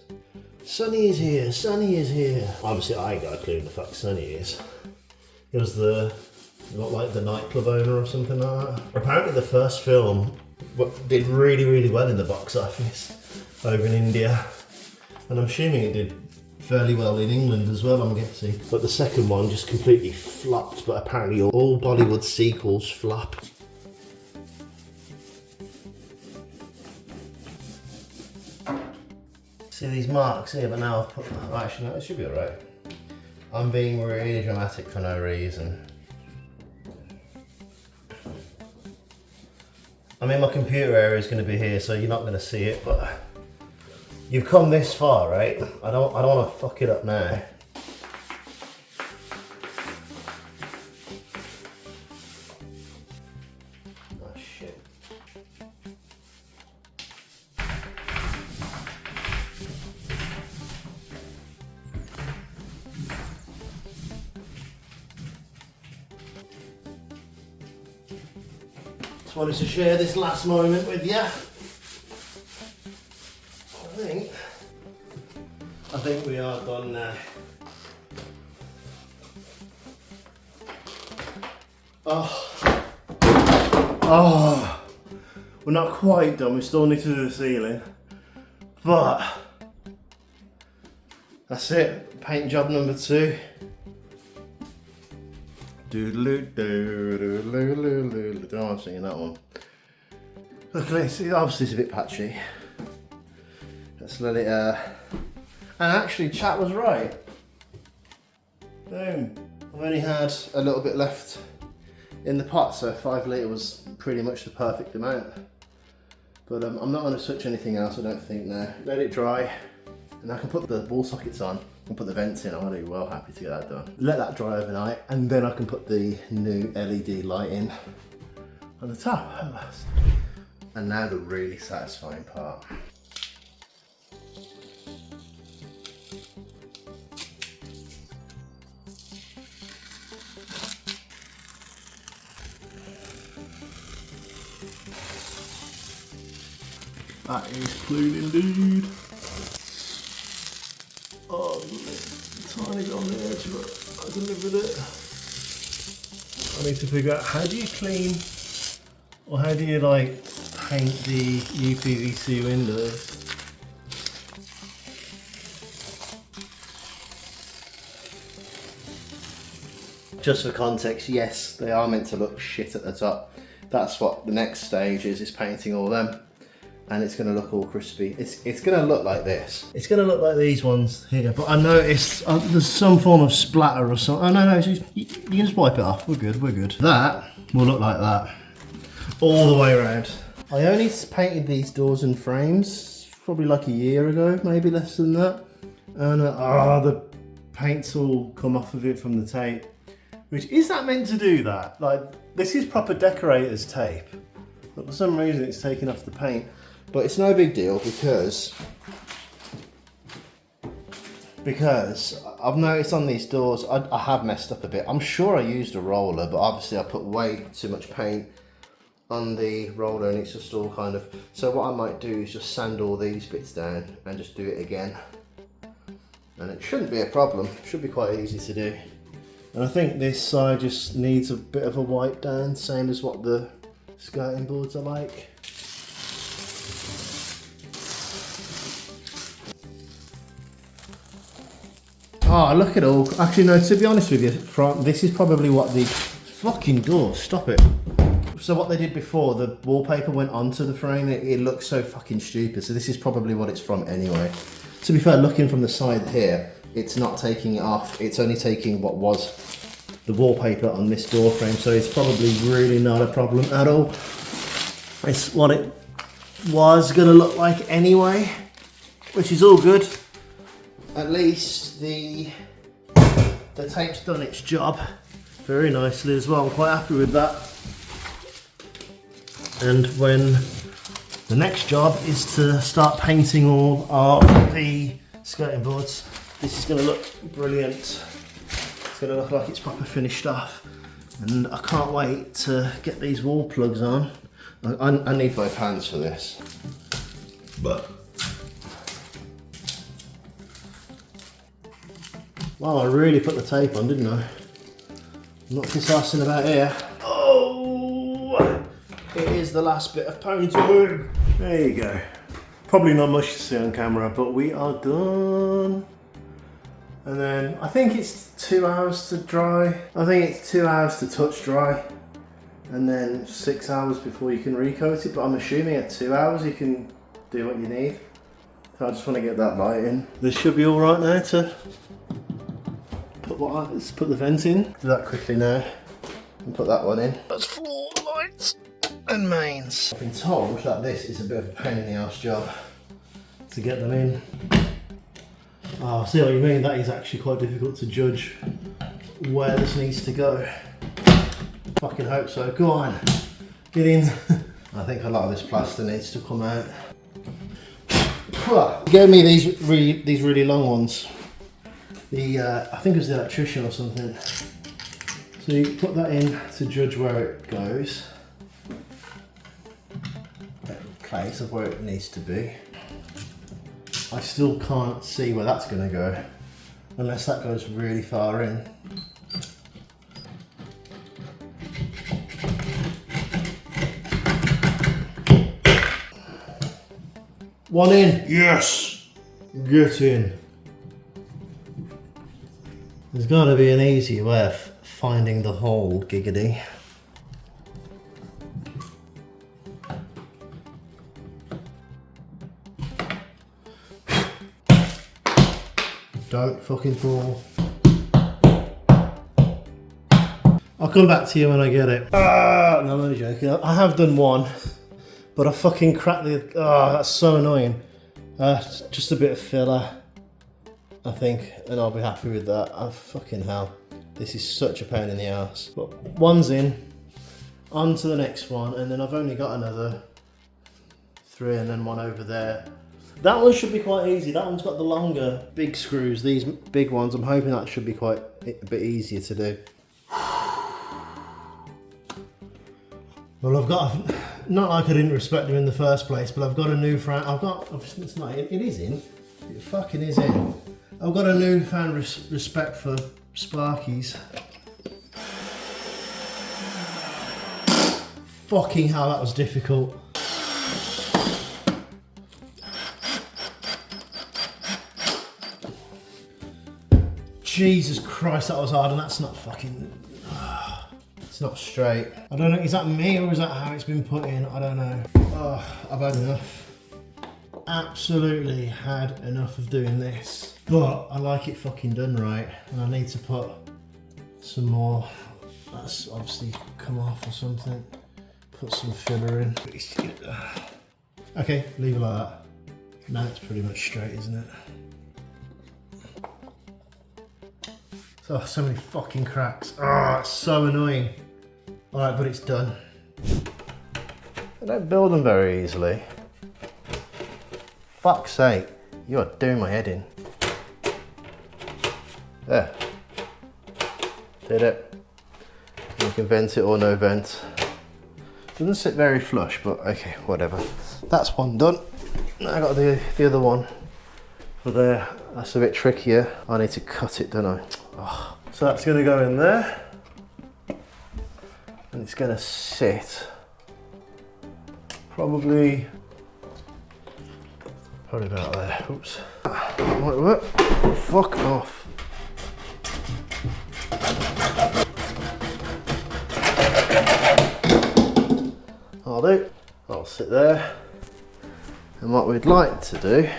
A: Sonny is here, Sonny is here. Obviously I ain't got a clue who the fuck Sonny is. It was not like the nightclub owner or something like that. Apparently the first film did really well in the box office over in India, and I'm assuming it did fairly well in England as well, I'm guessing. But the second one just completely flopped, but apparently all Bollywood sequels flopped. See these marks here, but now I've put, actually no, it should be alright. I'm being really dramatic for no reason. I mean, my computer area is going to be here, so you're not going to see it, but you've come this far, right? I don't want to fuck it up now. Oh shit. Just wanted to share this last moment with you. I think we are done now. Oh, we're not quite done. We still need to do the ceiling, but that's it. Paint job number 2. Don't know why I'm singing that one. Luckily, obviously it's a bit patchy. Let's let it, and actually chat was right. Boom. I've only had a little bit left in the pot, so 5 litre was pretty much the perfect amount. But I'm not going to touch anything else, I don't think now. Let it dry, and I can put the wall sockets on and put the vents in. I'm going to be well happy to get that done. Let that dry overnight, and then I can put the new LED light in on the top at last. And now the really satisfying part. That is clean indeed. Oh, tiny bit on the edge, but I delivered it. I need to figure out, how do you clean, or how do you like paint the UPVC windows? Just for context, yes, they are meant to look shit at the top. That's what the next stage is painting all them. And it's going to look all crispy. It's going to look like this. It's going to look like these ones here. But I noticed there's some form of splatter or something. Oh no, you can just wipe it off. We're good, we're good. That will look like that all the way around. I only painted these doors and frames probably like a year ago, maybe less than that. And the paint's all come off of it from the tape. Which, is that meant to do that? Like, this is proper decorator's tape. But for some reason it's taken off the paint. But it's no big deal because I've noticed on these doors, I have messed up a bit. I'm sure I used a roller, but obviously I put way too much paint on the roller and it's just all kind of... So what I might do is just sand all these bits down and just do it again. And it shouldn't be a problem. It should be quite easy to do. And I think this side just needs a bit of a wipe down, same as what the skirting boards are like. Oh, look at all. Actually, no, to be honest with you, this is probably what the fucking door, stop it. So what they did before, the wallpaper went onto the frame, it looks so fucking stupid. So this is probably what it's from anyway. To be fair, looking from the side here, it's not taking it off. It's only taking what was the wallpaper on this door frame. So it's probably really not a problem at all. It's what it was gonna look like anyway, which is all good. At least the tape's done its job very nicely as well. I'm quite happy with that. And when the next job is to start painting all of the skirting boards, this is going to look brilliant. It's going to look like it's proper finished off. And I can't wait to get these wall plugs on. I need both hands for this. But wow, I really put the tape on, didn't I? I'm not just arsing about here. Oh! It is the last bit of painting. There you go. Probably not much to see on camera, but we are done. And then I think it's 2 hours to dry. I think it's 2 hours to touch dry. And then 6 hours before you can recoat it. But I'm assuming at 2 hours you can do what you need. So I just want to get that light in. This should be all right now to let's put the vent in. Do that quickly now and put that one in. That's floor lights and mains. I've been told that this is a bit of a pain in the arse job to get them in. Oh, I see what you mean. That is actually quite difficult to judge where this needs to go. Fucking hope so. Go on, get in. I think a lot of this plaster needs to come out. He gave me these really long ones. I think it was the electrician or something. So you put that in to judge where it goes. Place of where it needs to be. I still can't see where that's going to go unless that goes really far in. One in. Yes. Get in. There's got to be an easier way of finding the hole, giggity. Don't fucking fall. I'll come back to you when I get it. No, I'm only joking. I have done one, but I fucking cracked the... that's so annoying. Just a bit of filler, I think, and I'll be happy with that. Oh, fucking hell. This is such a pain in the ass. But one's in, On to the next one, and then I've only got another 3 and then one over there. That one should be quite easy. That one's got the longer big screws. These big ones, I'm hoping that should be quite a bit easier to do. Well, I've got, not like I didn't respect them in the first place, but I've got a new friend. It's not, it is in. It fucking is in. I've got a newfound respect for Sparkies. Fucking hell, that was difficult. Jesus Christ, that was hard, and that's not fucking... It's not straight. I don't know, is that me or is that how it's been put in? I don't know. Oh, I've had enough. Absolutely had enough of doing this. But I like it fucking done right, and I need to put some more. That's obviously come off or something. Put some filler in. Okay, leave it like that. Now it's pretty much straight, isn't it? Oh, so many fucking cracks. Oh, it's so annoying. Alright, but it's done. I don't build them very easily. Fuck's sake, you are doing my head in. There. Did it. You can vent it or no vent. Doesn't sit very flush, but okay, whatever. That's one done. Now I got the other one for there. That's a bit trickier. I need to cut it, don't I? Oh. So that's going to go in there, and it's going to sit probably about there. Oops. That might work. Fuck off. I'll do. I'll sit there. And what we'd like to do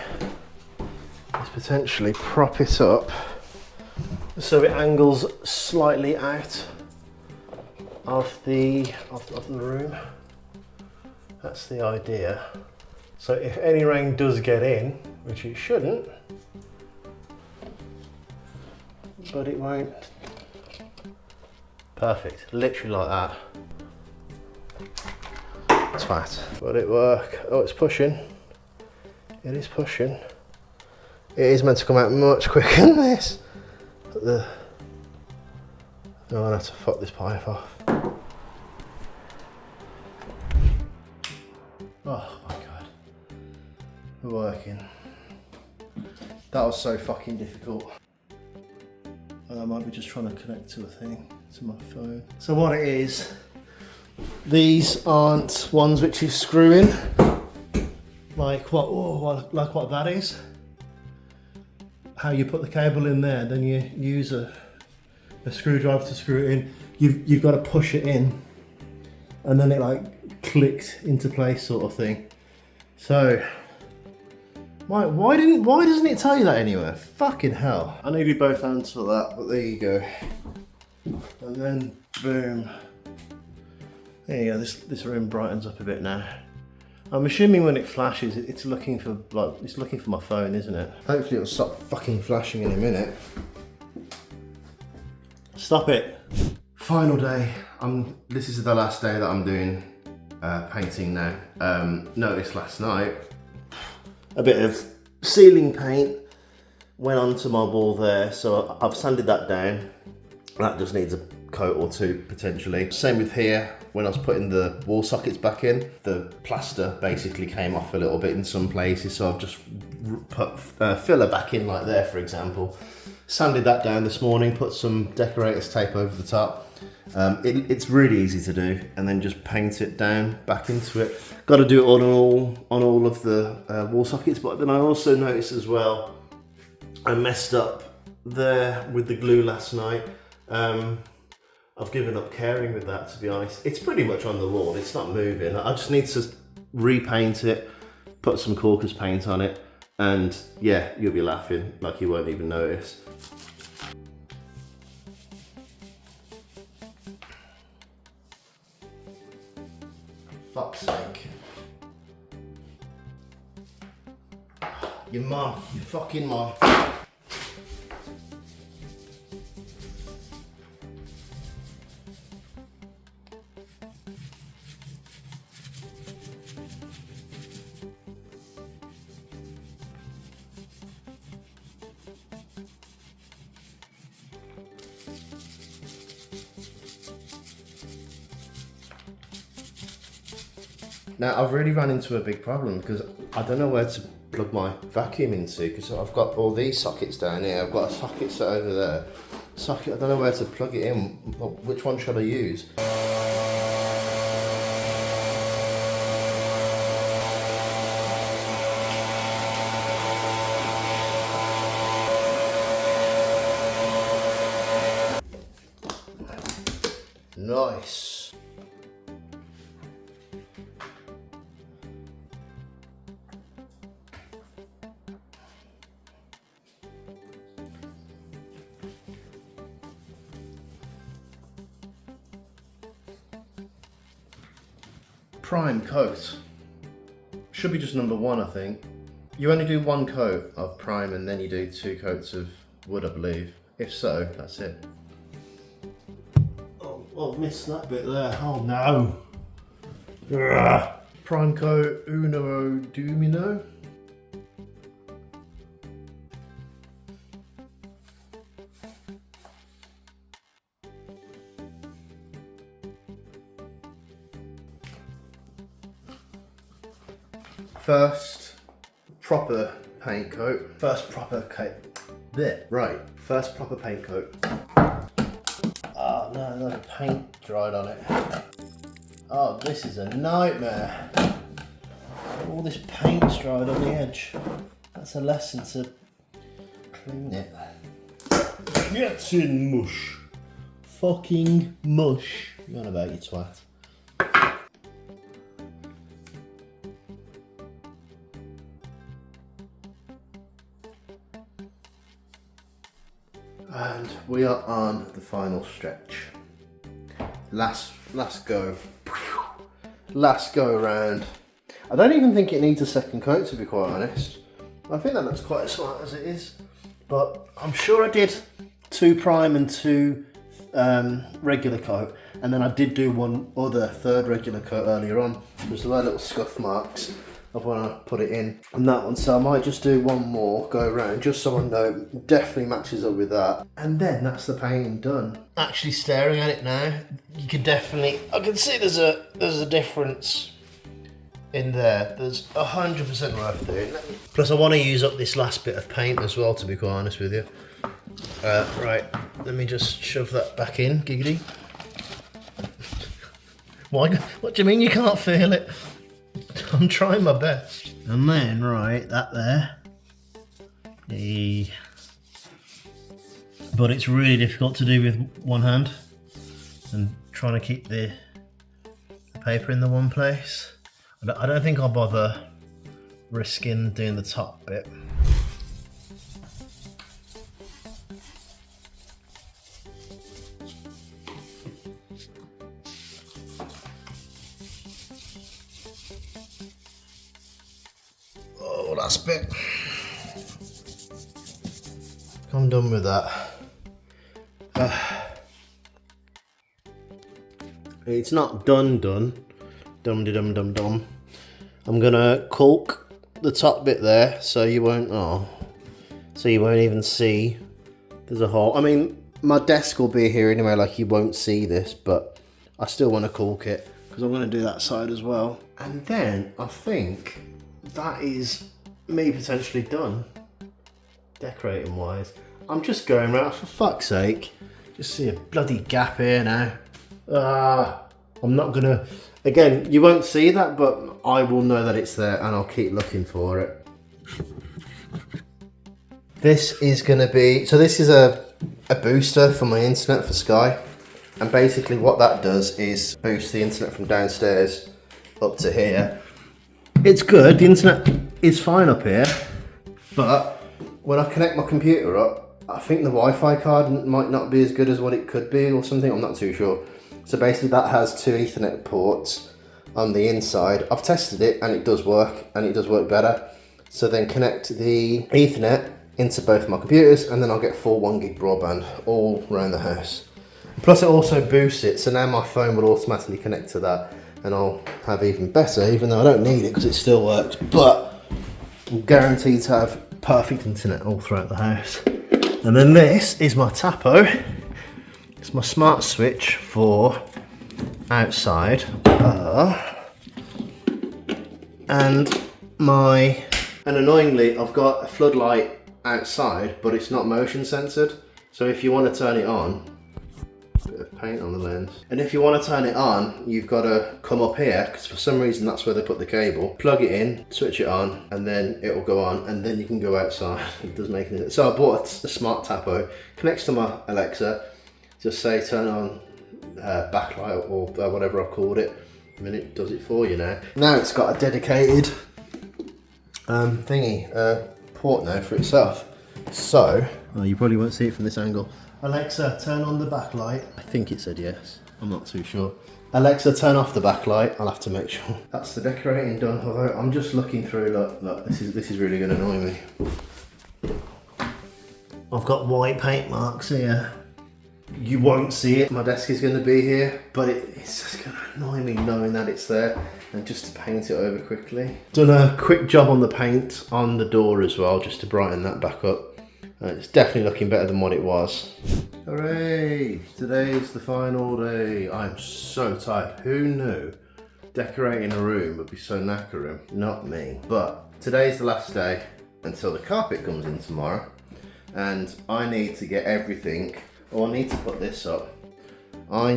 A: is potentially prop it up so it angles slightly out of the room. That's the idea. So if any rain does get in, which it shouldn't, but it won't. Perfect, literally like that. Twat. Will it work? Oh, it's pushing. It is pushing. It is meant to come out much quicker than this. But no, I'll have to fuck this pipe off. Oh my god. We're working. That was so fucking difficult. I might be just trying to connect to a thing, to my phone. So what it is, these aren't ones which you screw in, like what that is. How you put the cable in there, then you use a screwdriver to screw it in. You've got to push it in, and then it like clicks into place, sort of thing. So, why doesn't it tell you that anywhere? Fucking hell! I needed both hands for that, but there you go. And then boom. There you go. This room brightens up a bit now. I'm assuming when it flashes, it's looking for my phone, isn't it? Hopefully it'll stop fucking flashing in a minute. Stop it. Final day. This is the last day that I'm doing painting now. Noticed last night a bit of ceiling paint went onto my wall there, so I've sanded that down. That just needs a coat or two potentially. Same with here. When I was putting the wall sockets back in, the plaster basically came off a little bit in some places, so I've just put filler back in, like there for example. Sanded that down this morning, put some decorator's tape over the top. It's really easy to do, and then just paint it down back into it. Got to do it on all of the wall sockets, but then I also noticed as well, I messed up there with the glue last night. I've given up caring with that, to be honest. It's pretty much on the wall, it's not moving. I just need to repaint it, put some caulker's paint on it, and yeah, you'll be laughing like you won't even notice. Fuck's sake. Your mum, your fucking mum. Now I've really run into a big problem because I don't know where to plug my vacuum into, because I've got all these sockets down here. I've got a socket set over there. Socket, I don't know where to plug it in. Which one should I use? Nice. Prime coat. Should be just number 1, I think. You only do 1 coat of prime and then you do 2 coats of wood, I believe. If so, that's it. Oh, I've missed that bit there. Oh no. Ugh. Prime coat OohDanOne. First proper paint coat. First proper paint coat. Oh no, the paint dried on it. Oh, this is a nightmare. All this paint's dried on the edge. That's a lesson to clean it. Get in mush. Fucking mush. You're on about, you twat. And we are on the final stretch. Last go. Last go around. I don't even think it needs a second coat, to be quite honest. I think that looks quite smart as it is. But I'm sure I did 2 prime and 2 regular coat. And then I did do one other 3rd regular coat earlier on. There's little scuff marks of when I put it in on that one, so I might just do one more go around just so I know it definitely matches up with that, and then that's the painting done. Actually staring at it now, you can definitely, I can see there's a difference in there. There's 100% worth doing. Plus I want to use up this last bit of paint as well, to be quite honest with you. Right, let me just shove that back in, giggity. Why? What do you mean you can't feel it? I'm trying my best. And then, right, that there. But it's really difficult to do with one hand. And trying to keep the paper in the one place. I don't think I'll bother risking doing the top bit. Oh, last bit. I'm done with that. It's not done. Dum. I'm gonna caulk the top bit there so you won't even see there's a hole. I mean, my desk will be here anyway, like you won't see this, but I still want to caulk it because I'm going to do that side as well. And then I think that is me potentially done decorating wise. I'm just going around, for fuck's sake. Just see a bloody gap here now. I'm not gonna, again, you won't see that, but I will know that it's there and I'll keep looking for it. This is gonna be, so this is a booster for my internet for Sky. And basically what that does is boost the internet from downstairs up to here. It's good, the internet is fine up here, but when I connect my computer up, I think the Wi-Fi card might not be as good as what it could be or something, I'm not too sure. So basically that has 2 Ethernet ports on the inside. I've tested it and it does work, and it does work better. So then connect the Ethernet into both my computers and then I'll get full 1 gig broadband all around the house. Plus it also boosts it, so now my phone will automatically connect to that and I'll have even better, even though I don't need it because it still works, but I'm guaranteed to have perfect internet all throughout the house. And then this is my tapo, It's my smart switch for outside. And annoyingly, I've got a floodlight outside, but it's not motion censored. So if you want to turn it on, bit of paint on the lens. And if you want to turn it on, you've got to come up here, because for some reason that's where they put the cable. Plug it in, switch it on, and then it will go on, and then you can go outside. It does make it. So I bought a smart tapo, connects to my Alexa, just say turn on backlight or whatever I've called it, and then it does it for you now. Now it's got a dedicated port now for itself. So, you probably won't see it from this angle. Alexa, turn on the backlight. I think it said yes. I'm not too sure. Alexa, turn off the backlight. I'll have to make sure. That's the decorating done. Although I'm just looking through. Look, this is really going to annoy me. I've got white paint marks here. You won't see it. My desk is going to be here, but it's just going to annoy me knowing that it's there. And just to paint it over quickly. Done a quick job on the paint on the door as well, just to brighten that back up. It's definitely looking better than what it was. Hooray! Today's the final day. I'm so tired. Who knew decorating a room would be so knackering? Not me. But today's the last day until the carpet comes in tomorrow. And I need to get everything. Oh, I need to put this up. I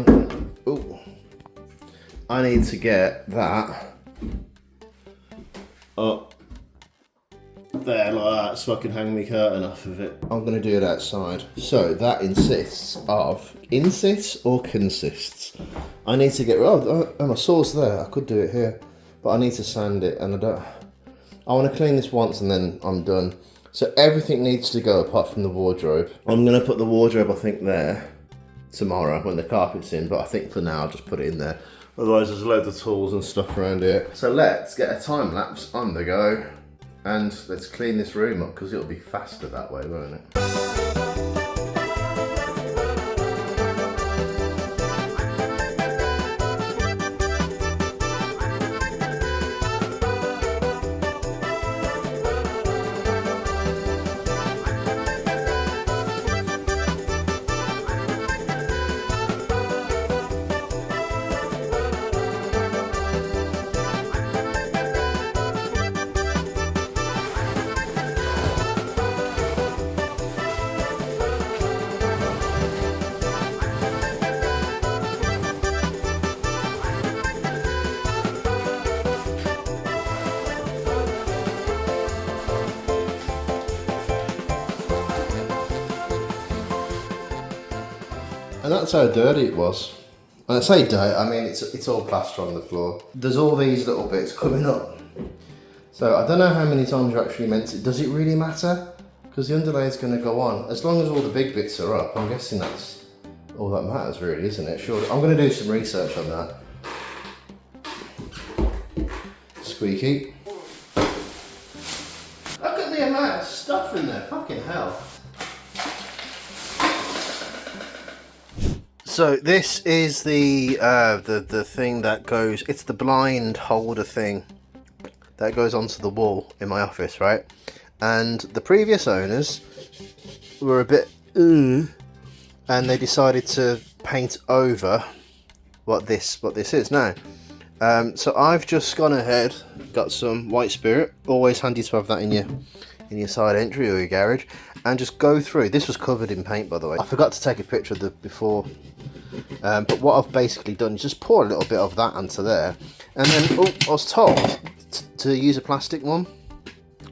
A: need to get that up there like that so I can hang my curtain off of it. I'm going to do it outside. So that insists or consists. I need to get, my saw's there. I could do it here, but I need to sand it, and I want to clean this once and then I'm done. So everything needs to go apart from the wardrobe. I'm going to put the wardrobe, I think, there tomorrow when the carpet's in, but I think for now I'll just put it in there. Otherwise there's loads of tools and stuff around here. So let's get a time lapse on the go and let's clean this room up, because it'll be faster that way, won't it? And that's how dirty it was. And I say dirt, I mean it's all plaster on the floor. There's all these little bits coming up. So I don't know how many times you're actually meant to. Does it really matter? Because the underlay is going to go on. As long as all the big bits are up, I'm guessing that's all that matters really, isn't it? Sure. I'm going to do some research on that. Squeaky. Look at the amount of stuff in there, fucking hell. So this is the thing that goes, it's the blind holder thing that goes onto the wall in my office, right? And the previous owners were a bit and they decided to paint over what this is now. So I've just gone ahead, got some white spirit, always handy to have that in your side entry or your garage, and just go through. This was covered in paint, by the way. I forgot to take a picture of the before, but what I've basically done is just pour a little bit of that onto there, and then I was told to use a plastic one,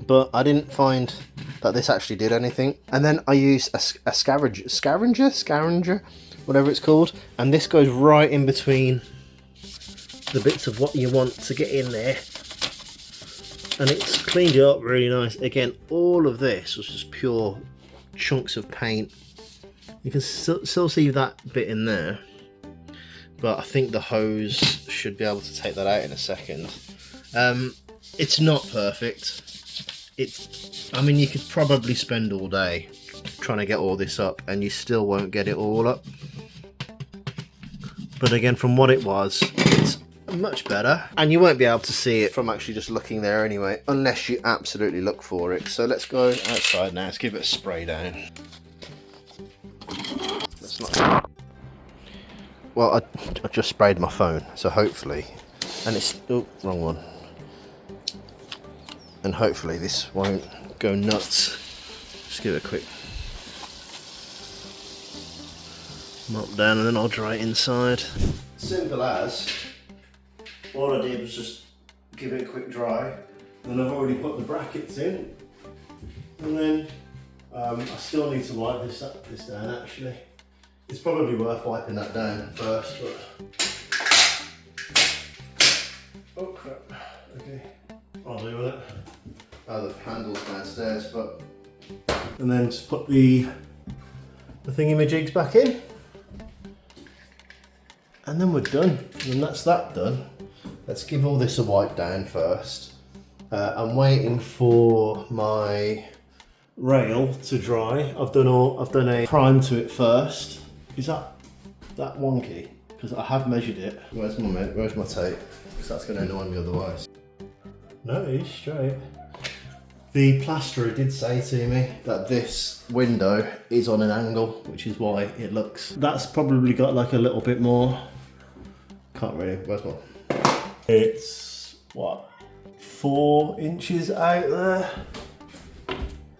A: but I didn't find that this actually did anything. And then I used a scavenger, whatever it's called, and this goes right in between the bits of what you want to get in there, and it's cleaned it up really nice. Again, all of this was just pure chunks of paint. You can still see that bit in there, but I think the hose should be able to take that out in a second. It's not perfect. I mean, you could probably spend all day trying to get all this up and you still won't get it all up. But again, from what it was, it's much better, and you won't be able to see it from actually just looking there anyway, unless you absolutely look for it. So let's go outside now. Let's give it a spray down. Let's not. well, I just sprayed my phone, so hopefully, and it's, oh, wrong one. And hopefully this won't go nuts. Just give it a quick mop down and then I'll dry it inside. Simple as, all I did was just give it a quick dry, and I've already put the brackets in, and then I still need to wipe this down actually. It's probably worth wiping that down first, but... Oh crap, okay. I'll do with it. Oh, the handle's downstairs, but... And then just put the thingy-majigs back in. And then we're done. And that's that done. Let's give all this a wipe down first. I'm waiting for my rail to dry. I've done a prime to it first. Is that wonky? Because I have measured it. Where's my tape? Because that's going to annoy me otherwise. No, it's straight. The plasterer did say to me that this window is on an angle, which is why it looks... That's probably got like a little bit more... Can't really... Where's one? It's, what, 4 inches out there?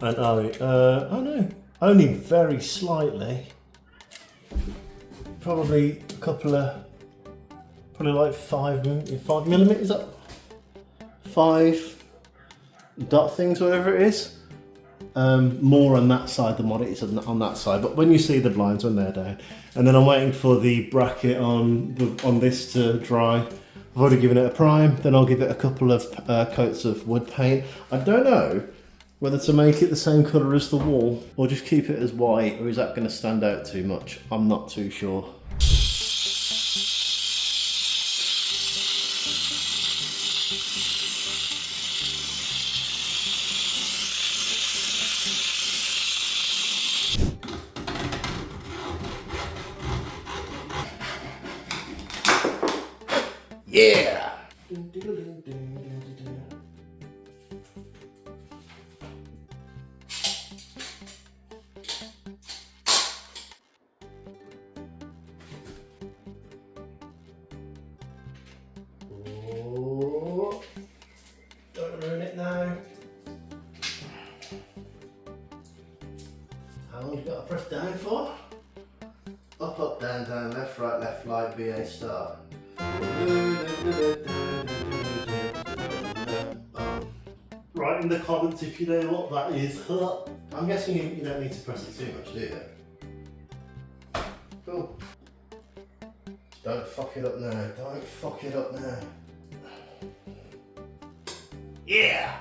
A: And oh no, only very slightly. Probably a couple of... Probably like 5 millimeters up. 5 dot things, whatever it is. More on that side than what it is on that side. But when you see the blinds when they're down, and then I'm waiting for the bracket on this to dry. I've already given it a prime. Then I'll give it a couple of coats of wood paint. I don't know whether to make it the same colour as the wall or just keep it as white, or is that going to stand out too much? I'm not too sure. Yeah! Oh, don't ruin it now. How long you got to press down for? Up, up, down, down, left, right, BA start. Write in the comments if you know what that is. I'm guessing you don't need to press it too much, do you? Cool. Don't fuck it up now. Don't fuck it up now. Yeah!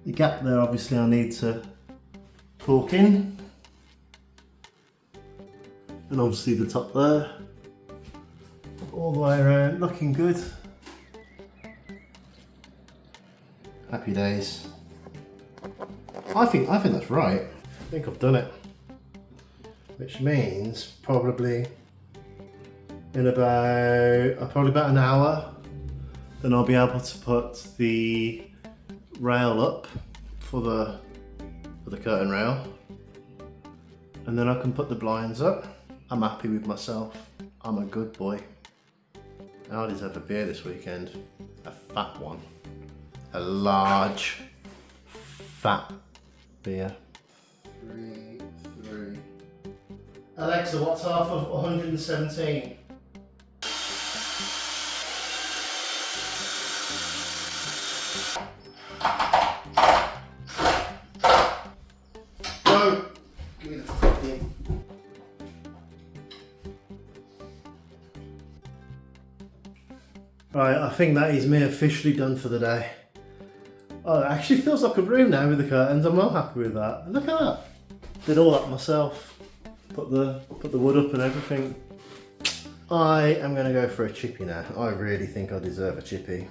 A: The gap there, obviously I need to cork in, and obviously the top there, all the way around, looking good. Happy days. I think that's right. I think I've done it, which means probably in about an hour, then I'll be able to put the rail up for the curtain rail, and then I can put the blinds up. I'm happy with myself. I'm a good boy. I deserve a beer this weekend. A fat one. A large, fat beer. 3. Alexa, what's half of 117? Right, I think that is me officially done for the day. Oh, it actually feels like a room now with the curtains. I'm well happy with that. Look at that. Did all that myself. Put the wood up and everything. I am going to go for a chippy now. I really think I deserve a chippy.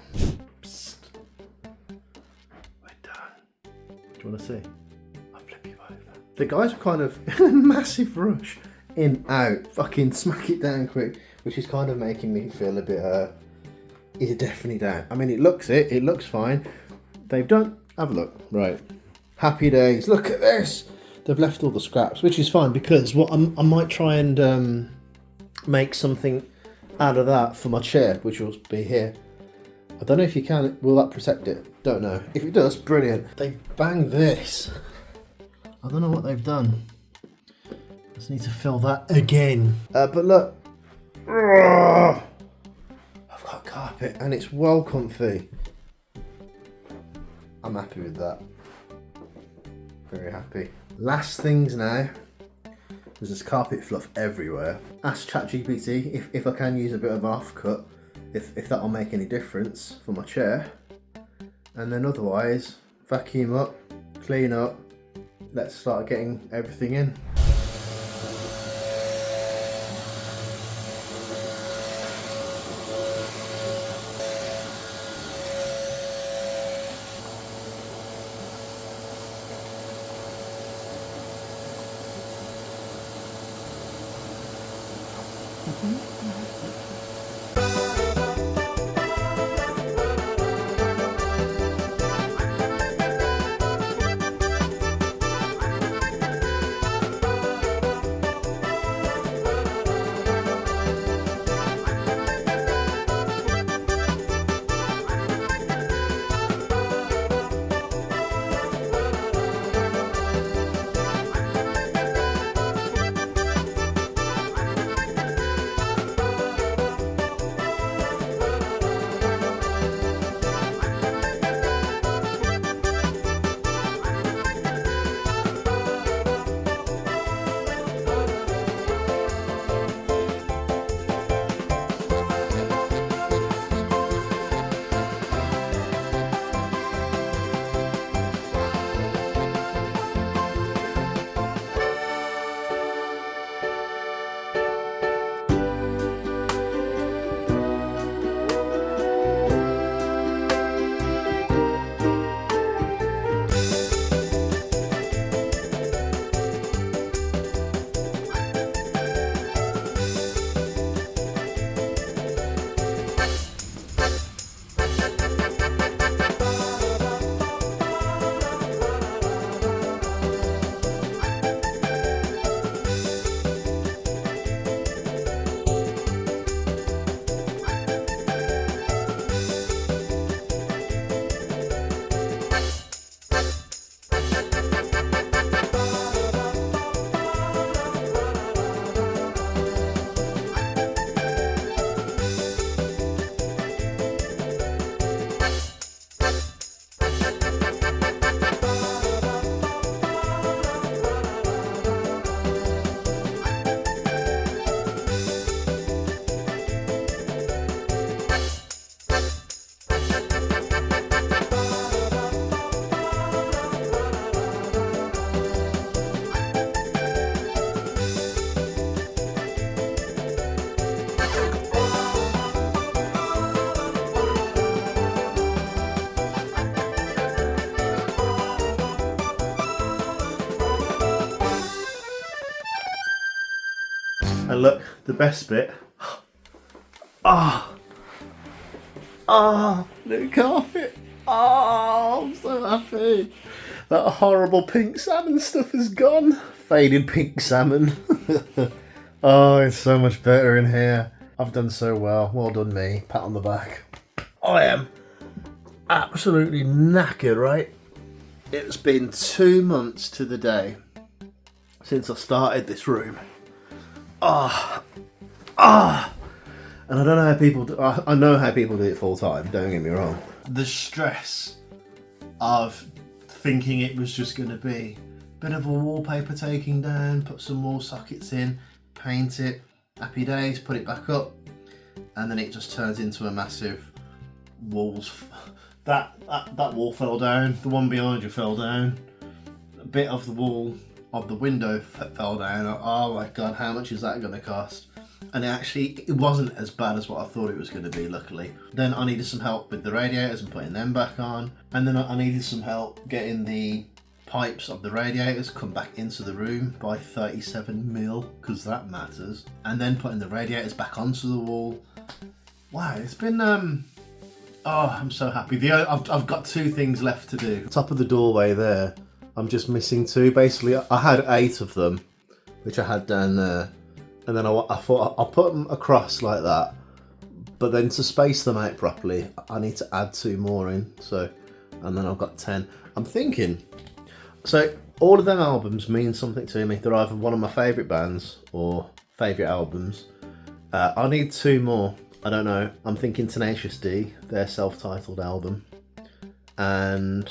A: Psst. We're done. Do you want to see? I'll flip you over. The guys were kind of in a massive rush. In, out, fucking smack it down quick. Which is kind of making me feel a bit is it definitely down? I mean, it looks fine. They've done, have a look, right. Happy days. Look at this. They've left all the scraps, which is fine because what I might try and make something out of that for my chair, which will be here. I don't know if you can. Will that protect it? Don't know. If it does, brilliant. They've banged this. I don't know what they've done. Just need to fill that again. But look. I've got carpet and it's well comfy. I'm happy with that. Very happy. Last things now. There's this carpet fluff everywhere. Ask ChatGPT if I can use a bit of offcut, if that'll make any difference for my chair. And then otherwise, vacuum up, clean up. Let's start getting everything in. And look, the best bit. New carpet. I'm so happy. That horrible pink salmon stuff is gone. Faded pink salmon. Oh, it's so much better in here. I've done so well. Well done me. Pat on the back. I am absolutely knackered, right? It's been 2 months to the day since I started this room. And I don't know how people do, I know how people do it full time, don't get me wrong. The stress of thinking it was just going to be a bit of a wallpaper taking down, put some more sockets in, paint it, happy days, put it back up, and then it just turns into a massive walls. That wall fell down, the one behind you fell down, a bit of the wall of the window fell down. Oh my god, how much is that going to cost? And it wasn't as bad as what I thought it was going to be, luckily. Then I needed some help with the radiators and putting them back on. And then I needed some help getting the pipes of the radiators come back into the room by 37mm, because that matters. And then putting the radiators back onto the wall. Wow, it's been, oh, I'm so happy. I've got 2 things left to do. Top of the doorway there, I'm just missing 2. Basically, I had 8 of them, which I had down there. And then I thought I'll put them across like that. But then to space them out properly, I need to add 2 more in. So, and then I've got 10. I'm thinking, so all of them albums mean something to me. They're either one of my favourite bands or favourite albums. I need 2 more. I don't know. I'm thinking Tenacious D, their self-titled album. And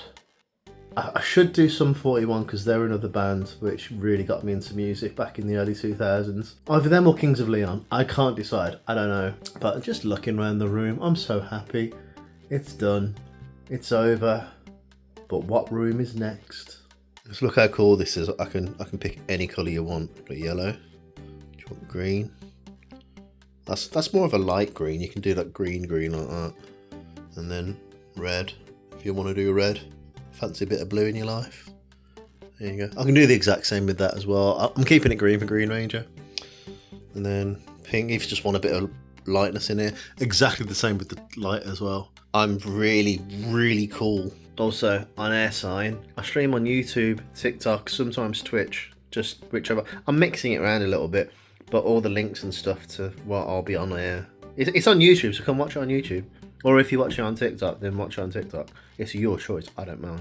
A: I should do Sum 41 because they're another band which really got me into music back in the early 2000s. Either them or Kings of Leon. I can't decide. I don't know. But just looking around the room, I'm so happy. It's done. It's over. But what room is next? Just look how cool this is. I can pick any colour you want. Got yellow. Do you want green? That's more of a light green. You can do that green like that. And then red, if you want to do red. Fancy a bit of blue in your life? There you go. I can do the exact same with that as well. I'm keeping it green for Green Ranger. And then pink, if you just want a bit of lightness in here. Exactly the same with the light as well. I'm really, really cool. Also, on AirSign, I stream on YouTube, TikTok, sometimes Twitch, just whichever. I'm mixing it around a little bit, but all the links and stuff to what I'll be on air. It's on YouTube, so come watch it on YouTube. Or if you watch it on TikTok, then watch it on TikTok. It's your choice, I don't mind.